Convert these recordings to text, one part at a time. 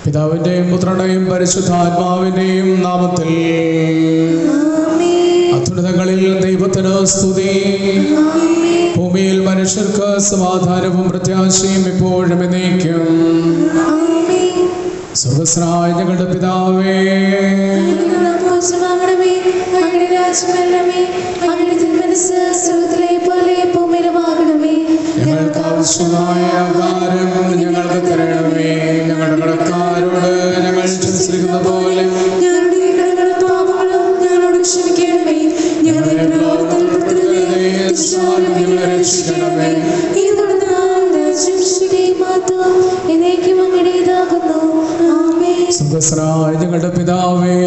പിതാവിന്റെയും പുത്രന്റെയും പരിശുദ്ധാത്മാവിന്റെയും നാമത്തിൽ അത്യുന്നതങ്ങളിൽ ദൈവത്തിന് സ്തുതി. ഭൂമിയിൽ മനുഷ്യർക്ക് സമാധാനവും പ്രത്യാശയും ഇപ്പോഴും എന്നേക്കും. സ്വർഗ്ഗസ്ഥനായ ഞങ്ങളുടെ പിതാവേ, ഞങ്ങൾക്ക് ആവശ്യമായ ആഹാരം ഞങ്ങൾക്ക് തരണമേ. ഞങ്ങളുടെ കടക്കാരോട് ഞങ്ങൾ ക്ഷമിച്ചിരിക്കുന്ന പോലെ ഞങ്ങളെ രക്ഷിക്കണമേ. സ്വർഗ്ഗസ്ഥനായ ഞങ്ങളുടെ പിതാവേ,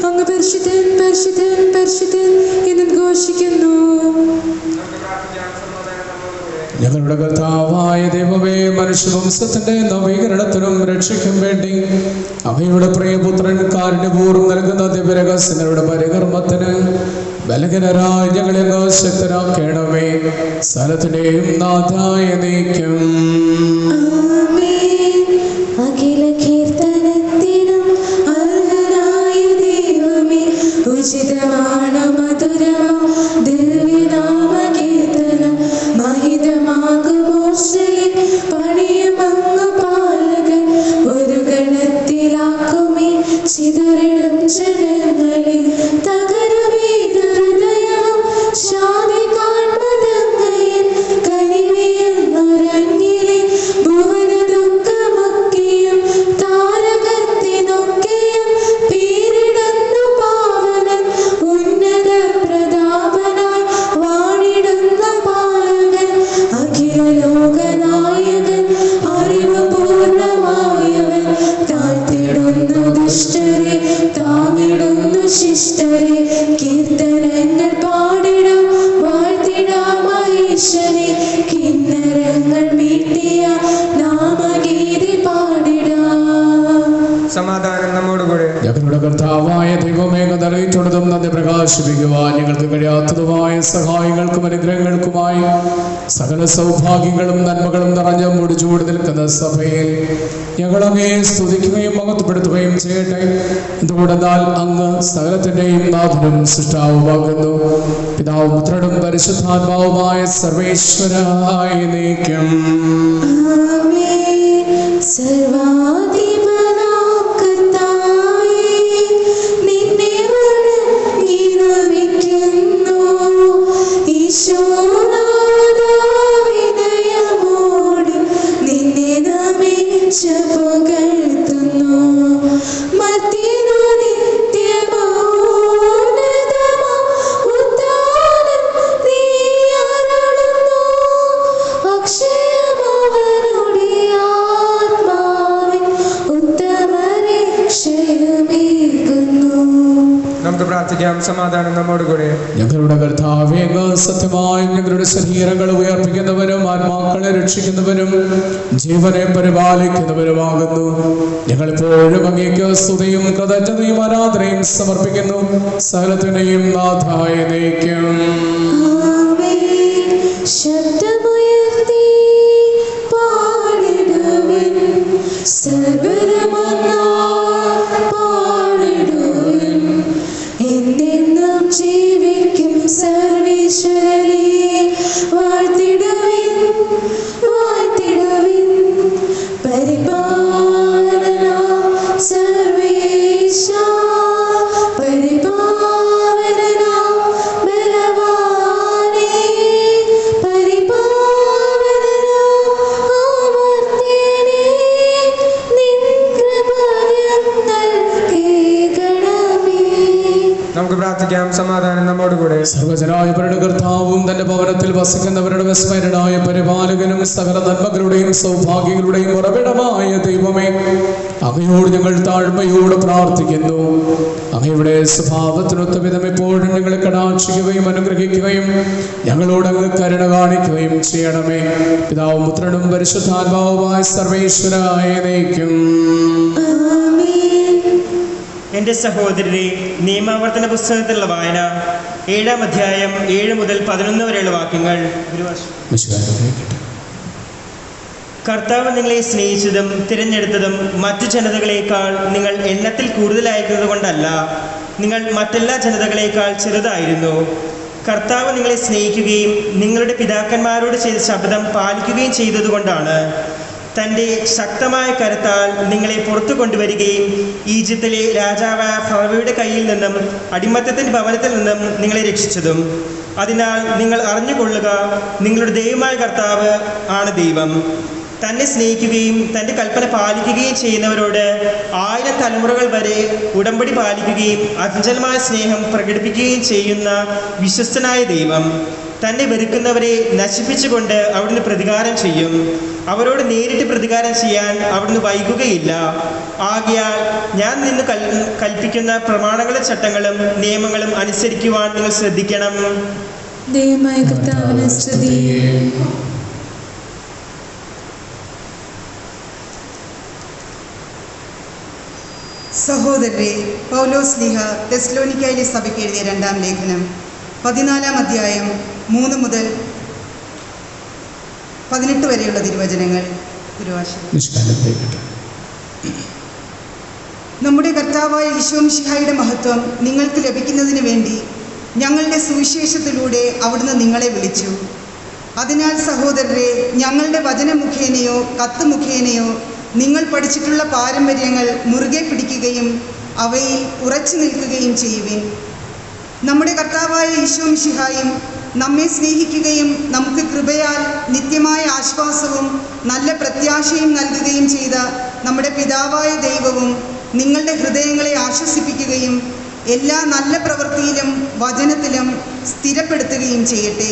അങ്ങ് പരിശുദ്ധൻ പരിശുദ്ധൻ പരിശുദ്ധൻ എന്ന് ഘോഷിക്കുന്നു. ഞങ്ങളുടെ കർത്താവായ ദൈവമേ, മനുഷ്യവംശത്തിന്റെ നവീകരണത്തിനും രക്ഷയ്ക്കും വേണ്ടി അവയുടെ പ്രിയപുത്രൻ കാരുണ്യപൂർവ്വം നൽകുന്ന ദിവ്യരഹസ്യങ്ങളുടെ പരികർമ്മത്തിന് ബലഹീനരായ ഞങ്ങളെ ശക്തരാക്കണമേ. സ്ഥലത്തിന്റെയും നാഥായ നീക്കും. അഖില കീർത്തനത്തിനും അർഹനായ ദൈവമേ, ഉചിതമാണ് മധുരമോ ദിവ്യനാമ കീർത്തനം. മഹിതമാകുമോർച്ചയിൽ പണിയമങ്ങ് പാലകൻ ഒരു ഗണത്തിലാക്കുമേ ചിതറിടും ജനങ്ങളെ. തകരുമേത ഹൃദയവും ശാന്തി കാൺമതങ്ങയിൽ കനിവിയെന്നൊരങ്ങിലെ ഭുവന ദുഃഖമൊക്കെയും താരകത്തിനൊക്കെയും പേരിടുന്നു പാവനൻ. ഉന്നത പ്രതാപനായി വാണിടുന്ന പാലകൻ, അഖില ലോകനായകൻ, അറിവ് പൂർണ്ണമായവൻ. താഴ്ത്തിടുന്നു ദുഷ്ടരെ, താങ്ങിടുന്നു ശിഷ്ടരെ. കീർത്തനങ്ങൾ പാടിടാം, വാഴ്ത്തിടാം മഹേശ്വരെ. കിന്നരങ്ങൾ മീട്ടിയ നാമഗീതി പാടിടാം. സമാധാനം നമ്മോടുകൂടെ. ഞങ്ങളുടെ കർത്താവായ ദൈവമേ, നിറയിച്ചുള്ളതും നന്ദി പ്രകാശിപ്പിക്കുവാൻ ഞങ്ങൾക്ക് കഴിയാത്തതുമായ സഹായങ്ങൾക്കും അനുഗ്രഹങ്ങൾക്കുമായി സകല സൗഭാഗ്യങ്ങളും നന്മകളും നിറഞ്ഞ മുടിച്ചൂടി നിൽക്കുന്ന സഭയിൽ ഞങ്ങളങ്ങേ സ്തുതിക്കുകയും മഹത്വപ്പെടുത്തുകയും ചെയ്യട്ടെ. എന്തുകൊണ്ടെന്നാൽ അങ്ങ് സകലത്തിന്റെയും നാഥനും സൃഷ്ടാവുമാകുന്നു. പിതാവും പുത്രനും പരിശുദ്ധാത്മാവുമായ സർവേശ്വരായ നീക്കും. സമാധാനം നമ്മോടുകൂടെ. ഞങ്ങളുടെ കർത്താവേ, സത്യമായും ഞങ്ങളുടെ ശരീരങ്ങൾ ഉയർപ്പിക്കുന്നവനും ആത്മാക്കളെ രക്ഷിക്കുന്നവനും ജീവനെ പരിപാലിക്കുന്നവനുമാകുന്നു. ഞങ്ങളിപ്പോഴും അങ്ങേക്ക് സ്തുതിയും കൃതജ്ഞതയും ആരാധനയും സമർപ്പിക്കുന്നു. സകലത്തിന്റെയും നാഥായ നീക്കും. ശബ്ദമുയർത്തി പാടിടുവിൻ, പാടിടുവിൻ. എന്നെന്നും ജീവിക്കും സർവേശ്വരനെ വാഴ്ത്തിടുവിൻ, വാഴ്ത്തിടുവിൻ. പരിപാലന പ്രാർത്ഥിക്കാം. സമാധാനം നമ്മോടുകൂടെ. സർവജനായവരുടെ കർത്താവും തന്റെ ഭവനത്തിൽ വസിക്കുന്നവരുടെ വിസ്മരണായ പരിപാലകനും സകല നന്മകളുടെയും സൗഭാഗ്യങ്ങളുടെയും ഉറവിടമായ ദൈവമേ, അങ്ങയോട് ഞങ്ങൾ താഴ്മയോട് പ്രാർത്ഥിക്കുന്നു. അങ്ങയുടെ സ്വഭാവത്തിനൊത്ത വിധം എപ്പോഴും ഞങ്ങളെ കടാക്ഷിക്കുകയും അനുഗ്രഹിക്കുകയും ഞങ്ങളോട് അങ്ങ് കരുണ കാണിക്കുകയും ചെയ്യണമേ. പിതാവും പുത്രനും പരിശുദ്ധാത്മാവുമായ സർവേശ്വരായ നയിക്കും. എൻ്റെ സഹോദരരെ, നിയമാവർത്തന പുസ്തകത്തിലുള്ള വായന 7-ാം അധ്യായം 7 മുതൽ 11 വരെയുള്ള വാക്യങ്ങൾ. കർത്താവ് നിങ്ങളെ സ്നേഹിച്ചതും തിരഞ്ഞെടുത്തതും മറ്റു ജനതകളേക്കാൾ നിങ്ങൾ എണ്ണത്തിൽ കൂടുതലായിരുന്നത് കൊണ്ടല്ല, നിങ്ങൾ മറ്റെല്ലാ ജനതകളേക്കാൾ ചെറുതായിരുന്നു. കർത്താവ് നിങ്ങളെ സ്നേഹിക്കുകയും നിങ്ങളുടെ പിതാക്കന്മാരോട് ചെയ്ത ശപഥം പാലിക്കുകയും ചെയ്തതുകൊണ്ടാണ് തൻ്റെ ശക്തമായ കരത്താൽ നിങ്ങളെ പുറത്തു കൊണ്ടുവരികയും ഈജിപ്തിലെ രാജാവായ ഫറവോയുടെ കയ്യിൽ നിന്നും അടിമത്തത്തിൻ്റെ ഭവനത്തിൽ നിന്നും നിങ്ങളെ രക്ഷിച്ചതും. അതിനാൽ നിങ്ങൾ അറിഞ്ഞുകൊള്ളുക, നിങ്ങളുടെ ദൈവമായ കർത്താവ് ആണ് ദൈവം. തന്നെ സ്നേഹിക്കുകയും തൻ്റെ കൽപ്പന പാലിക്കുകയും ചെയ്യുന്നവരോട് 1000 തലമുറകൾ വരെ ഉടമ്പടി പാലിക്കുകയും അചഞ്ചലമായ സ്നേഹം പ്രകടിപ്പിക്കുകയും ചെയ്യുന്ന വിശ്വസ്തനായ ദൈവം. തന്നെ വെറുക്കുന്നവരെ നശിപ്പിച്ചുകൊണ്ട് അവിടുന്ന് പ്രതികാരം ചെയ്യും. അവരോട് നേരിട്ട് പ്രതികാരം ചെയ്യാൻ അവിടുന്ന് വൈകുകയില്ല. ആകയാൽ ഞാൻ നിന്ന് കൽപ്പിക്കുന്ന പ്രമാണങ്ങളും ചട്ടങ്ങളും നിയമങ്ങളും അനുസരിക്കുവാൻ നിങ്ങൾ ശ്രദ്ധിക്കണം. ദൈവമായ കർത്താവിനെ സ്തുതി. സഹോദരരെ, പൗലോസ് ലീഹ തെസ്സലോനിക്കയിലെ സഭയ്ക്ക് എഴുതിയ 2-ാം ലേഖനം 14-ാം അധ്യായം 3 മുതൽ 18 വരെയുള്ള തിരുവചനങ്ങൾ. നമ്മുടെ കർത്താവായ ഈശോമിശിഹായുടെ മഹത്വം നിങ്ങൾക്ക് ലഭിക്കുന്നതിന് വേണ്ടി ഞങ്ങളുടെ സുവിശേഷത്തിലൂടെ അവിടുന്ന് നിങ്ങളെ വിളിച്ചു. അതിനാൽ സഹോദരരെ, ഞങ്ങളുടെ വചന മുഖേനയോ കത്ത് മുഖേനയോ നിങ്ങൾ പഠിച്ചിട്ടുള്ള പാരമ്പര്യങ്ങൾ മുറുകെ പിടിക്കുകയും അവയിൽ ഉറച്ചു നിൽക്കുകയും ചെയ്യുവിൻ. നമ്മുടെ കർത്താവായ ഈശോമിശിഹായും നമ്മെ സ്നേഹിക്കുകയും നമുക്ക് കൃപയാൽ നിത്യമായ ആശ്വാസവും നല്ല പ്രത്യാശയും നൽകുകയും ചെയ്ത നമ്മുടെ പിതാവായ ദൈവവും നിങ്ങളുടെ ഹൃദയങ്ങളെ ആശ്വസിപ്പിക്കുകയും എല്ലാ നല്ല പ്രവൃത്തിയിലും വചനത്തിലും സ്ഥിരപ്പെടുത്തുകയും ചെയ്യട്ടെ.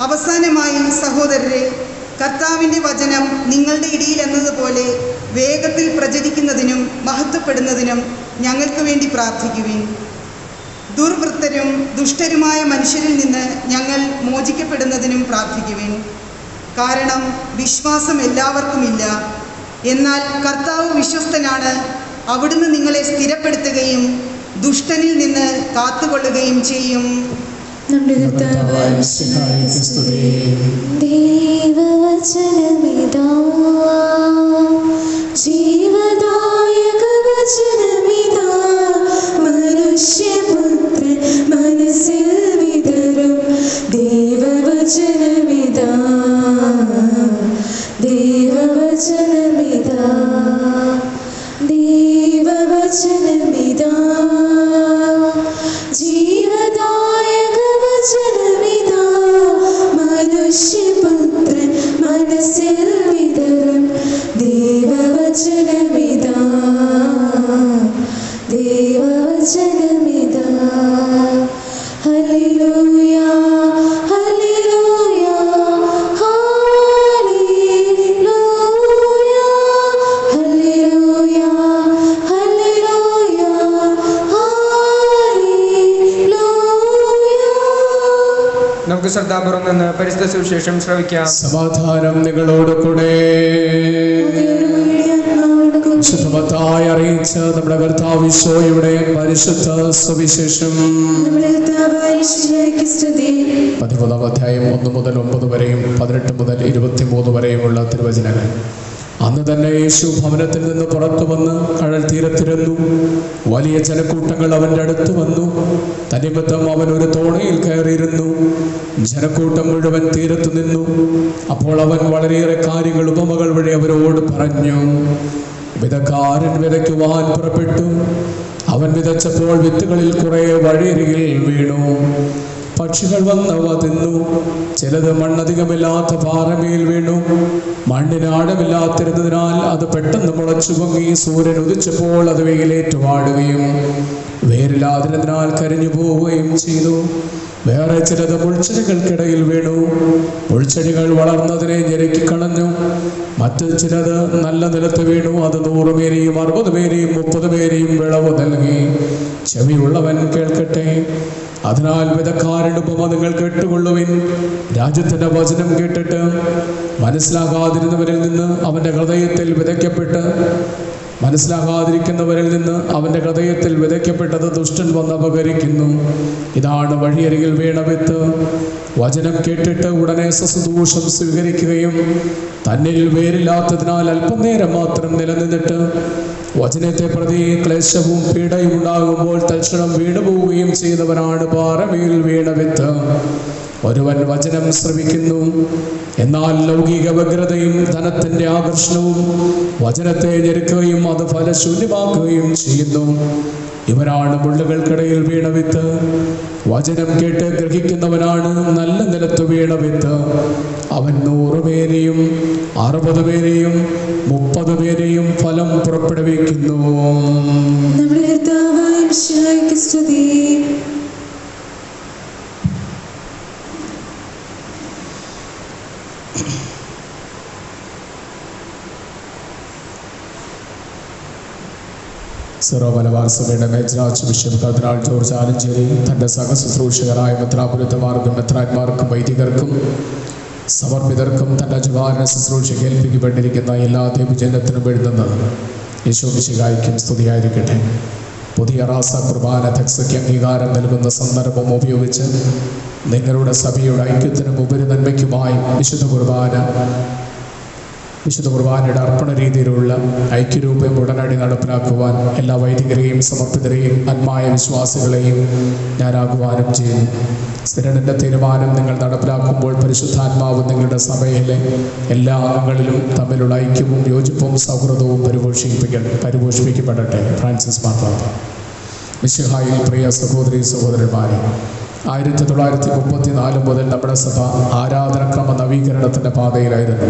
അവസാനമായി സഹോദരരെ, കർത്താവിൻ്റെ വചനം നിങ്ങളുടെ ഇടയിൽ എന്നതുപോലെ വേഗത്തിൽ പ്രചരിക്കുന്നതിനും മഹത്വപ്പെടുന്നതിനും ഞങ്ങൾക്ക് വേണ്ടി പ്രാർത്ഥിക്കുവിൻ. ദുർവൃത്തരും ദുഷ്ടരുമായ മനുഷ്യരിൽ നിന്ന് ഞങ്ങൾ മോചിക്കപ്പെടുന്നതിനും പ്രാർത്ഥിക്കുവിൻ. കാരണം വിശ്വാസം എല്ലാവർക്കുമില്ല. എന്നാൽ കർത്താവ് വിശ്വസ്തനാണ്. അവിടുന്ന് നിങ്ങളെ സ്ഥിരപ്പെടുത്തുകയും ദുഷ്ടനിൽ നിന്ന് കാത്തുകൊള്ളുകയും ചെയ്യും. നമ്മുടെ കർത്താവായ മിശിഹായ്ക്ക് സ്തുതി. ദൈവവചനമിതാ, ജീവദായക വചനമിതാ, മനുഷ്യപുത്രൻ മനസ്സിൽ വിതറും ദൈവവചനമിതാ, ദൈവവചനമിതാ, ദൈവവചനമിതാ, ജീവദായക വചനമിതാ, മനുഷ്യപുത്രൻ മനസ്സിൽ വിതറും ദൈവവചനമിതാ, ദൈവവചനമിതാ. ഹല്ലേലൂയ, ഹല്ലേലൂയ, ഹല്ലേലൂയ, ഹല്ലേലൂയ, ഹല്ലേലൂയ, ഹല്ലേലൂയ. നമുക്ക് ശ്രദ്ധാപൂർവം നിന്ന് പരിശുദ്ധ സുവിശേഷം ശ്രവിക്കാം. സമാധാനം നിങ്ങളോട് കൂടെ. ശുദ്ധമത്തായി അറിയിച്ച നമ്മുടെ കർത്താവ് ഈശോയുടെ പരിശുദ്ധ സുവിശേഷം. 13-ാം അധ്യായം 1 മുതൽ 9 വരെയും 18 മുതൽ 23 വരെയുമുള്ള തിരുവചനങ്ങൾ. അന്ന് തന്നെ യേശു ഭവനത്തിൽ നിന്ന് പുറത്തു വന്ന് കടൽ തീരത്തിരുന്നു. വലിയ ജനക്കൂട്ടങ്ങൾ അവൻ്റെ അടുത്ത് വന്നു. തന്നിമിത്തം അവൻ ഒരു തോണിയിൽ കയറിയിരുന്നു. ജനക്കൂട്ടം മുഴുവൻ തീരത്തു നിന്നു. അപ്പോൾ അവൻ വളരെയേറെ കാര്യങ്ങൾ ഉപമകൾ വഴി അവരോട് പറഞ്ഞു. വിതക്കാരൻ വിതയ്ക്കുവാൻ പുറപ്പെട്ടു. അവൻ വിതച്ചപ്പോൾ വിത്തുകളിൽ കുറെ വഴിയരികിൽ വീണു. പക്ഷികൾ വന്നവ തിന്നു. ചിലത് മണ്ണധികമില്ലാത്ത പാറമേൽ വീണു. മണ്ണിന് ആഴമില്ലാത്തിരുന്നതിനാൽ അത് പെട്ടെന്ന് മുളച്ചു പൊങ്ങി. സൂര്യൻ ഉദിച്ചപ്പോൾ അത് വെയിലേറ്റു വാടുകയും വേരില്ലാതിരുന്നതിനാൽ കരിഞ്ഞു പോവുകയും ചെയ്തു. വേറെ ചിലത് മുൾച്ചെടികൾക്കിടയിൽ വീണു. മുൾച്ചെടികൾ വളർന്നതിനെ ഞെരുക്കിക്കളഞ്ഞു. മറ്റു ചിലത് നല്ല നിലത്ത് വീണു. അത് 100 പേരെയും 60 പേരെയും 30 പേരെയും വിളവ് നൽകി. ചെവിയുള്ളവൻ കേൾക്കട്ടെ. അതിനാൽ വിധക്കാരുടെ ഉപമ നിങ്ങൾ കേട്ടുകൊള്ളുവിൻ. രാജ്യത്തിൻ്റെ വചനം കേട്ടിട്ട് മനസ്സിലാകാതിരുന്നവരിൽ നിന്ന് അവൻ്റെ ഹൃദയത്തിൽ വിതയ്ക്കപ്പെട്ട് മനസ്സിലാകാതിരിക്കുന്നവരിൽ നിന്ന് അവൻ്റെ ഹൃദയത്തിൽ വിതയ്ക്കപ്പെട്ടത് ദുഷ്ടൻ വന്ന് അപകരിക്കുന്നു. ഇതാണ് വഴിയരികിൽ വീണ വിത്ത്. വചനം കേട്ടിട്ട് ഉടനെ സസന്തോഷം സ്വീകരിക്കുകയും തന്നിൽ വേരില്ലാത്തതിനാൽ അല്പനേരം മാത്രം നിലനിന്നിട്ട് വചനത്തെ പ്രതി ക്ലേശവും പീഡയും ഉണ്ടാകുമ്പോൾ തൽക്ഷണം വീണുപോവുകയും ചെയ്യുന്നവനാണ് പാറമേൽ വീണ വിത്ത്. ഒരുവൻ വചനം ശ്രവിക്കുന്നു, എന്നാൽ ലൗകിക വ്യഗ്രതയും ധനത്തിൻ്റെ ആകർഷണവും വചനത്തെ ഞെരുക്കുകയും അത് ഫലശൂന്യമാക്കുകയും ചെയ്യുന്നു. ഇവരാണ് മുള്ളുകൾക്കിടയിൽ വീണ വിത്ത്. വചനം കേട്ട് ഗ്രഹിക്കുന്നവനാണ് നല്ല നിലത്ത് വീണ വിത്ത്. അവൻ 100 പേരെയും 60 പേരെയും 30 പേരെയും ഫലം പുറപ്പെടുവിക്കുന്നു. നമ്മുടെ കർത്താവായ മിശിഹായ്ക്ക് സ്തുതി. സിറോ മലബാർ സഭയുടെ മേജരാജ് ബിഷപ്പ് കർദിനാൾ ജോർജ് ആലഞ്ചേരി തൻ്റെ സഹശുശ്രൂഷകരായ മെത്രാപൊലീത്തമാർക്കും മെത്രാന്മാർക്കും വൈദികർക്കും സമർപ്പിതർക്കും തൻ്റെ അജുഭാരണ ശുശ്രൂഷ കേൾപ്പിക്കപ്പെട്ടിരിക്കുന്ന എല്ലാ ദൈവജനത്തിനും എഴുതുന്നത് യേശു മിശിഹായ്ക്കും സ്തുതിയായിരിക്കട്ടെ. പുതിയ റാസ കുർബാന ധക്സയ്ക്ക് അംഗീകാരം നൽകുന്ന സന്ദർഭം ഉപയോഗിച്ച് നിങ്ങളുടെ സഭയുടെ ഐക്യത്തിനും ഉപരി നന്മയ്ക്കുമായി വിശുദ്ധ കുർബാനയുടെ അർപ്പണ രീതിയിലുള്ള ഐക്യരൂപം ഉടനടി നടപ്പിലാക്കുവാൻ എല്ലാ വൈദികരെയും സമർപ്പിതരെയും ആത്മായ വിശ്വാസികളെയും ഞാൻ ആഹ്വാനം ചെയ്യുന്നു. സ്ഥിരന്റെ തീരുമാനം നിങ്ങൾ നടപ്പിലാക്കുമ്പോൾ പരിശുദ്ധാത്മാവ് നിങ്ങളുടെ സഭയിലെ എല്ലാ അംഗങ്ങളിലും തമ്മിലുള്ള ഐക്യവും യോജിപ്പും സൗഹൃദവും പരിപോഷിപ്പിക്കപ്പെടട്ടെ. ഫ്രാൻസിസ് മാർപ്പാപ്പ. മിശിഹായിൽ പ്രിയ സഹോദരീ സഹോദരന്മാരെ, 1934 മുതൽ നമ്മുടെ സഭ ആരാധനക്രമ നവീകരണത്തിൻ്റെ പാതയിലായിരുന്നു.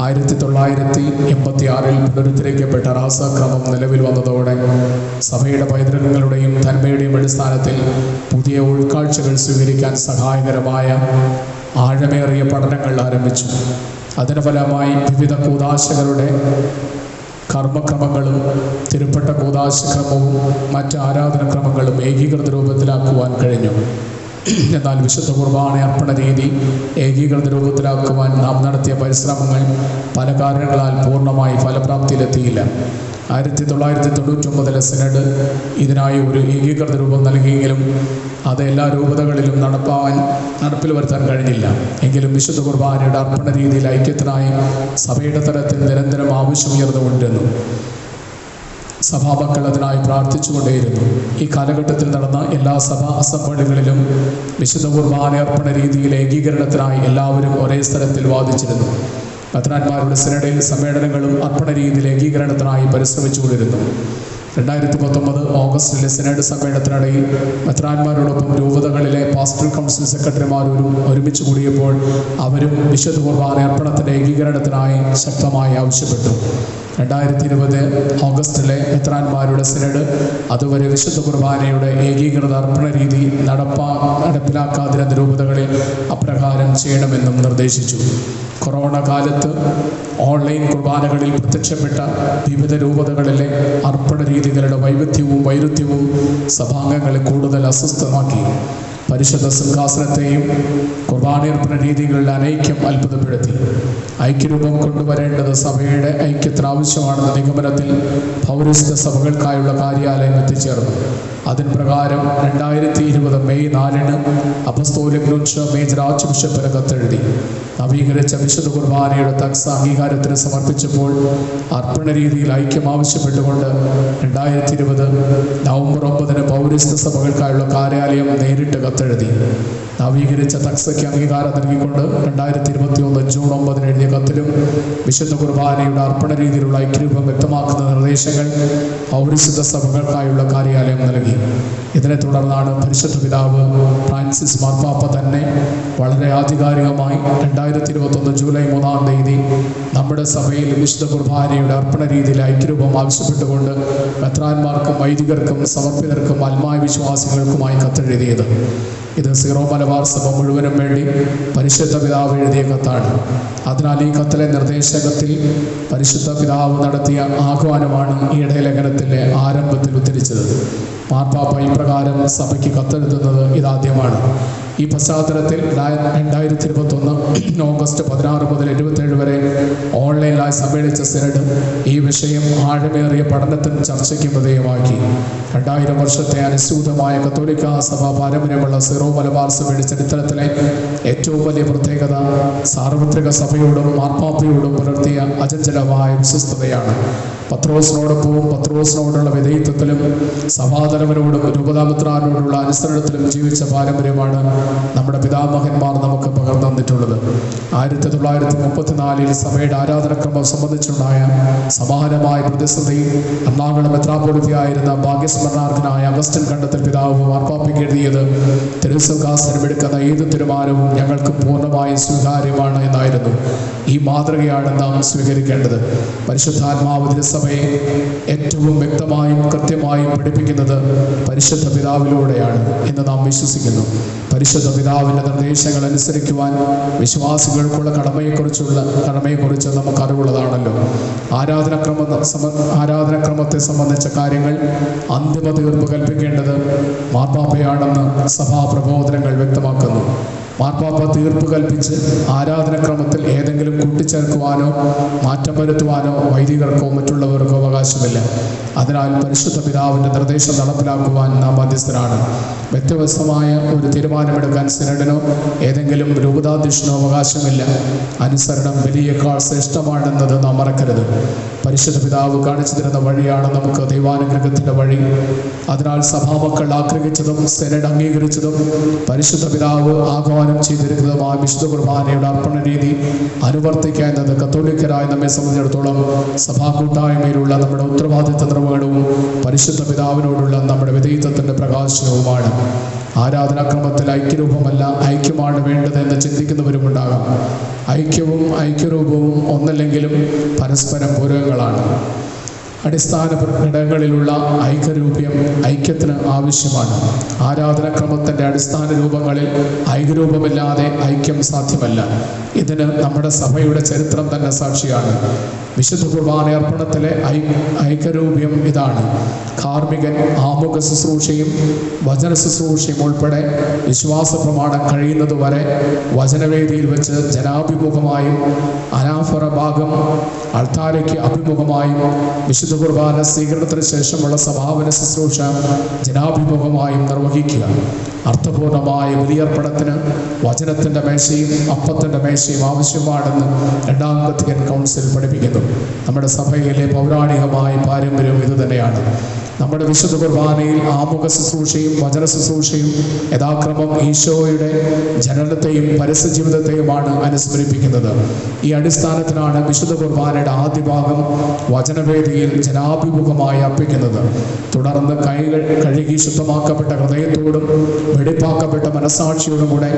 1986 പുനരുദ്ധരിക്കപ്പെട്ട റാസക്രമം നിലവിൽ വന്നതോടെ സഭയുടെ പൈതൃകങ്ങളുടെയും തന്മയുടെയും അടിസ്ഥാനത്തിൽ പുതിയ ഉൾക്കാഴ്ചകൾ സ്വീകരിക്കാൻ സഹായകരമായ ആഴമേറിയ പഠനങ്ങൾ ആരംഭിച്ചു. അതിന് ഫലമായി വിവിധ കൂദാശകളുടെ കർമ്മക്രമങ്ങളും തിരുപ്പട്ട കൂദാശക്രമവും മറ്റ് ആരാധനക്രമങ്ങളും ഏകീകൃത രൂപത്തിലാക്കുവാൻ കഴിഞ്ഞു. എന്നാൽ വിശുദ്ധ കുർബാന അർപ്പണ രീതി ഏകീകൃത രൂപത്തിലാക്കുവാൻ നാം നടത്തിയ പരിശ്രമങ്ങൾ പല കാരണങ്ങളാൽ പൂർണ്ണമായി ഫലപ്രാപ്തിയിലെത്തിയില്ല. 1999 സിനഡ് ഇതിനായി ഒരു ഏകീകൃത രൂപം നൽകിയെങ്കിലും അത് എല്ലാ രൂപതകളിലും നടപ്പിൽ വരുത്താൻ കഴിഞ്ഞില്ല. എങ്കിലും വിശുദ്ധ കുർബാനയുടെ അർപ്പണ രീതിയിൽ ഐക്യത്തിനായി സഭയുടെ തലത്തിൽ നിരന്തരം ആവശ്യമുയർന്നുകൊണ്ടിരുന്നു. സഭാമക്കൾ അതിനായി പ്രാർത്ഥിച്ചുകൊണ്ടേയിരുന്നു. ഈ കാലഘട്ടത്തിൽ നടന്ന എല്ലാ സഭാ അസംബ്ലികളിലും വിശുദ്ധ കുർബാന അർപ്പണ രീതിയിൽ ഏകീകരണത്തിനായി എല്ലാവരും ഒരേ സ്ഥലത്തിൽ വാദിച്ചിരുന്നു. മെത്രാന്മാരുടെ സിനഡിൽ സമ്മേളനങ്ങളും അർപ്പണ രീതിയിൽ ഏകീകരണത്തിനായി പരിശ്രമിച്ചുകൊണ്ടിരുന്നു. 2019 ഓഗസ്റ്റിലെ സിനഡ് സമ്മേളനത്തിനിടയിൽ മെത്രാന്മാരോടൊപ്പം രൂപതകളിലെ പാസ്റ്റൽ കൗൺസിൽ സെക്രട്ടറിമാരും ഒരുമിച്ച് കൂടിയപ്പോൾ അവരും വിശുദ്ധ കുർബാന അർപ്പണത്തിൻ്റെ ഏകീകരണത്തിനായി ശക്തമായി ആവശ്യപ്പെട്ടു. 2020 ഓഗസ്റ്റിലെ മെത്രാന്മാരുടെ സിനഡ് അതുവരെ വിശുദ്ധ കുർബാനയുടെ ഏകീകൃത അർപ്പണ രീതി നടപ്പിലാക്കാതിരുന്ന രൂപതകളിൽ അപ്രകാരം ചെയ്യണമെന്നും നിർദ്ദേശിച്ചു. കൊറോണ കാലത്ത് ഓൺലൈൻ കുർബാനകളിൽ പ്രത്യക്ഷപ്പെട്ട വിവിധ രൂപതകളിലെ അർപ്പണ രീതികളുടെ വൈരുദ്ധ്യവും സഭാംഗങ്ങളെ കൂടുതൽ അസ്വസ്ഥമാക്കി. പരിശുദ്ധ സിംഹാസനത്തെയും കുർബാനയർപ്പണ രീതികളുടെ അനൈക്യം അത്ഭുതപ്പെടുത്തി. ഐക്യരൂപം കൊണ്ടുവരേണ്ടത് സഭയുടെ ഐക്യത്തിന് ആവശ്യമാണെന്ന നിഗമനത്തിൽ പൗരസ്ത്യ സഭകൾക്കായുള്ള കാര്യാലയം എത്തിച്ചേർന്നു. അതിന് പ്രകാരം 2020 മെയ് 4 അപ്പസ്തോലിക് മേജർ ആർച്ച് ബിഷപ്പിന് കത്തെഴുതി. നവീകരിച്ച വിശുദ്ധ കുർബാനയുടെ തക്സ അംഗീകാരത്തിന് സമർപ്പിച്ചപ്പോൾ അർപ്പണ രീതിയിൽ ഐക്യം ആവശ്യപ്പെട്ടുകൊണ്ട് 2020 നവംബർ 9 പൗരസ്ത്യ സഭകൾക്കായുള്ള കാര്യാലയം നേരിട്ട് കത്തെഴുതി. നവീകരിച്ച തക്സയ്ക്ക് അംഗീകാരം നൽകിക്കൊണ്ട് 2021 ജൂൺ 9 എഴുതിയ കത്തിലും വിശുദ്ധ കുർബാനയുടെ അർപ്പണ രീതിയിലുള്ള ഐക്യരൂപം വ്യക്തമാക്കുന്ന നിർദ്ദേശങ്ങൾ പൗരസ്ത്യ സഭകൾക്കായുള്ള കാര്യാലയം നൽകി. നൽകി. ഇതിനെ തുടർന്നാണ് പരിശുദ്ധ പിതാവ് ഫ്രാൻസിസ് മാർപ്പാപ്പ തന്നെ വളരെ ആധികാരികമായി 2021 ജൂലൈ 3-ാം തീയതി നമ്മുടെ സഭയിൽ വിശുദ്ധ കുർബാനയുടെ അർപ്പണ രീതിയിൽ ഐക്യരൂപം ആവശ്യപ്പെട്ടുകൊണ്ട് മെത്രാന്മാർക്കും വൈദികർക്കും സമർപ്പിതർക്കും ആത്മായ വിശ്വാസികൾക്കുമായി കത്തെഴുതിയത്. ഇത് സീറോ മലബാർ സഭ മുഴുവനും വേണ്ടി പരിശുദ്ധ പിതാവ് എഴുതിയ കത്താണ്. അതിനാൽ ഈ കത്തിലെ നിർദ്ദേശകത്തിൽ പരിശുദ്ധ പിതാവ് നടത്തിയ ആഹ്വാനമാണ് ഈ ഇടയലേഖനത്തിലെ ആരംഭത്തിൽ ഉദ്ധരിച്ചത്. മാർപ്പാപ്പ ഇപ്രകാരം സഭയ്ക്ക് കത്തെഴുതുന്നത് ഇതാദ്യമാണ്. ഈ പശ്ചാത്തലത്തിൽ 2021 ഓഗസ്റ്റ് 16 മുതൽ 27 വരെ ഓൺലൈനിലായി സമ്മേളിച്ച സിനഡ് ഈ വിഷയം ആഴമേറിയ പഠനത്തിനും ചർച്ചയ്ക്കും വിധേയമാക്കി. 2000 വർഷത്തെ അനുസ്യൂതമായ കത്തോലിക്ക സഭ പാരമ്പര്യമുള്ള സീറോ മലബാർ സഭയുടെ ചരിത്രത്തിലെ ഏറ്റവും വലിയ പ്രത്യേകത സാർവത്രിക സഭയോടും മാർപ്പാപ്പയോടും പുലർത്തിയ അചഞ്ചലമായ വിശ്വസ്തതയാണ്. പത്രോസിനോടൊപ്പവും പത്രോസിനോടുള്ള വിധേയത്വത്തിലും സഭാതലവനോടും രൂപതാമിത്രാനോടുള്ള അനുസരണത്തിലും ജീവിച്ച പാരമ്പര്യമാണ് നമ്മുടെ പിതാമഹന്മാർ നമുക്ക് പകർന്നു തന്നിട്ടുള്ളത്. 1934 സഭയുടെ ആരാധനക്രമം സംബന്ധിച്ചുണ്ടായ സമാനമായ പ്രതിസന്ധി എറണാകുളം മെത്രാപ്പൊലീത്തയായിരുന്ന ഭാഗ്യസ്മരണാർഹനായ അഗസ്റ്റിൻ കണ്ടത്തിൽ പിതാവ് മാർപ്പാപ്പയ്ക്ക് എഴുതിയത് തിരുസംഘാസനമെടുക്കുന്ന ഏത് തീരുമാനവും ഞങ്ങൾക്ക് പൂർണ്ണമായും സ്വീകാര്യമാണ് എന്നായിരുന്നു. ഈ മാതൃകയാണ് നാം സ്വീകരിക്കേണ്ടത്. പരിശുദ്ധാത്മാവ് തിരുസഭയെ ഏറ്റവും വ്യക്തമായും കൃത്യമായും പഠിപ്പിക്കുന്നത് പരിശുദ്ധ പിതാവിലൂടെയാണ് എന്ന് നാം വിശ്വസിക്കുന്നു. പരിശുദ്ധ പിതാവിൻ്റെ നിർദ്ദേശങ്ങൾ അനുസരിക്കുവാൻ വിശ്വാസികൾക്കുള്ള കടമയെക്കുറിച്ച് നമുക്ക് അറിവുള്ളതാണല്ലോ. ആരാധനക്രമത്തെ സംബന്ധിച്ച കാര്യങ്ങൾ അന്തിമ തീർപ്പ് കൽപ്പിക്കേണ്ടത് മാർപ്പാപ്പയാണെന്ന് സഭാ പ്രബോധനങ്ങൾ വ്യക്തമാക്കുന്നു. മാർപ്പാപ്പ തീർപ്പ് കൽപ്പിച്ച് ആരാധനക്രമത്തിൽ ഏതെങ്കിലും കൂട്ടിച്ചേർക്കുവാനോ മാറ്റം വരുത്തുവാനോ വൈദികർക്കോ മറ്റുള്ളവർക്കോ അവകാശമില്ല. അതിനാൽ പരിശുദ്ധ പിതാവിൻ്റെ നിർദ്ദേശം നടപ്പിലാക്കുവാൻ നാം ബാധ്യസ്ഥരാണ്. വ്യത്യസ്തമായ ഒരു തീരുമാനമെടുക്കാൻ സിനഡിനോ ഏതെങ്കിലും രൂപതാധ്യക്ഷനോ അവകാശമില്ല. അനുസരണം ബലിയേക്കാൾ ശ്രേഷ്ഠമാണെന്നത് നാം മറക്കരുത്. പരിശുദ്ധ പിതാവ് കാണിച്ചു തരുന്ന വഴിയാണ് നമുക്ക് ദൈവാനുഗ്രഹത്തിൻ്റെ വഴി. അതിനാൽ സഭാമക്കൾ ആഗ്രഹിച്ചതും സിനഡ് അംഗീകരിച്ചതും പരിശുദ്ധ പിതാവ് ആഹ്വാനം ചെയ്തിരിക്കുന്നതുമായ വിശുദ്ധ കുർബാനയുടെ അർപ്പണ രീതി അനുവർത്തിക്കുക എന്നത് കത്തോലിക്കരായി നമ്മെ സംബന്ധിച്ചിടത്തോളം സഭാ കൂട്ടായ്മയിലുള്ള നമ്മുടെ ഉത്തരവാദിത്ത നിർവഹണവും പരിശുദ്ധ പിതാവിനോടുള്ള നമ്മുടെ വിധേയത്വത്തിൻ്റെ പ്രകാശനവുമാണ്. ആരാധനാക്രമത്തിൽ ഐക്യരൂപമല്ല ഐക്യമാണ് വേണ്ടതെന്ന് ചിന്തിക്കുന്നവരുമുണ്ടാകാം. ഐക്യവും ഐക്യരൂപവും ഒന്നല്ലെങ്കിലും പരസ്പരം പൂരകങ്ങളാണ്. അടിസ്ഥാന ഘടകങ്ങളിലുള്ള ഐക്യത്തിന് ആവശ്യമാണ്. ആരാധനാക്രമത്തിൻ്റെ അടിസ്ഥാന രൂപങ്ങളിൽ ഐക്യരൂപമില്ലാതെ ഐക്യം സാധ്യമല്ല. ഇതിന് നമ്മുടെ സഭയുടെ ചരിത്രം തന്നെ സാക്ഷിയാണ്. വിശുദ്ധ കുർബാന അർപ്പണത്തിലെ ഐക്യരൂപ്യം ഇതാണ്. കാർമികൻ ആമുഖ ശുശ്രൂഷയും വചന ശുശ്രൂഷയും ഉൾപ്പെടെ വിശ്വാസ പ്രമാണം കഴിയുന്നതുവരെ വചനവേദിയിൽ വെച്ച് ജനാഭിമുഖമായും അനാഫറ ഭാഗം അൾത്താരയ്ക്ക് അഭിമുഖമായും വിശുദ്ധ കുർബാന സ്വീകരണത്തിന് ശേഷമുള്ള സമാപന ശുശ്രൂഷ ജനാഭിമുഖമായും നിർവഹിക്കുക. അർത്ഥപൂർണമായ ബലിയർപ്പണത്തിന് വചനത്തിൻ്റെ മേശയും അപ്പത്തിൻ്റെ മേശയും ആവശ്യമാണെന്ന് 2-ാം വത്തിക്കാൻ കൗൺസിൽ പഠിപ്പിക്കുന്നു. നമ്മുടെ സഭയിലെ പൗരാണികമായ പാരമ്പര്യം ഇതുതന്നെയാണ്. നമ്മുടെ വിശുദ്ധ കുർബാനയിൽ ആമുഖ ശുശ്രൂഷയും വചന ശുശ്രൂഷയും യഥാക്രമം ഈശോയുടെ ജനനത്തെയും പരസ്യ ജീവിതത്തെയുമാണ് അനുസ്മരിപ്പിക്കുന്നത്. ഈ അടിസ്ഥാനത്തിലാണ് വിശുദ്ധ കുർബാനയുടെ ആദ്യ ഭാഗം വചനവേദിയിൽ ജനാഭിമുഖമായി അർപ്പിക്കുന്നത്. തുടർന്ന് കൈകൾ കഴുകി ശുദ്ധമാക്കപ്പെട്ട ഹൃദയത്തോടും വെടിപ്പാക്കപ്പെട്ട മനസാക്ഷിയോടും കൂടെ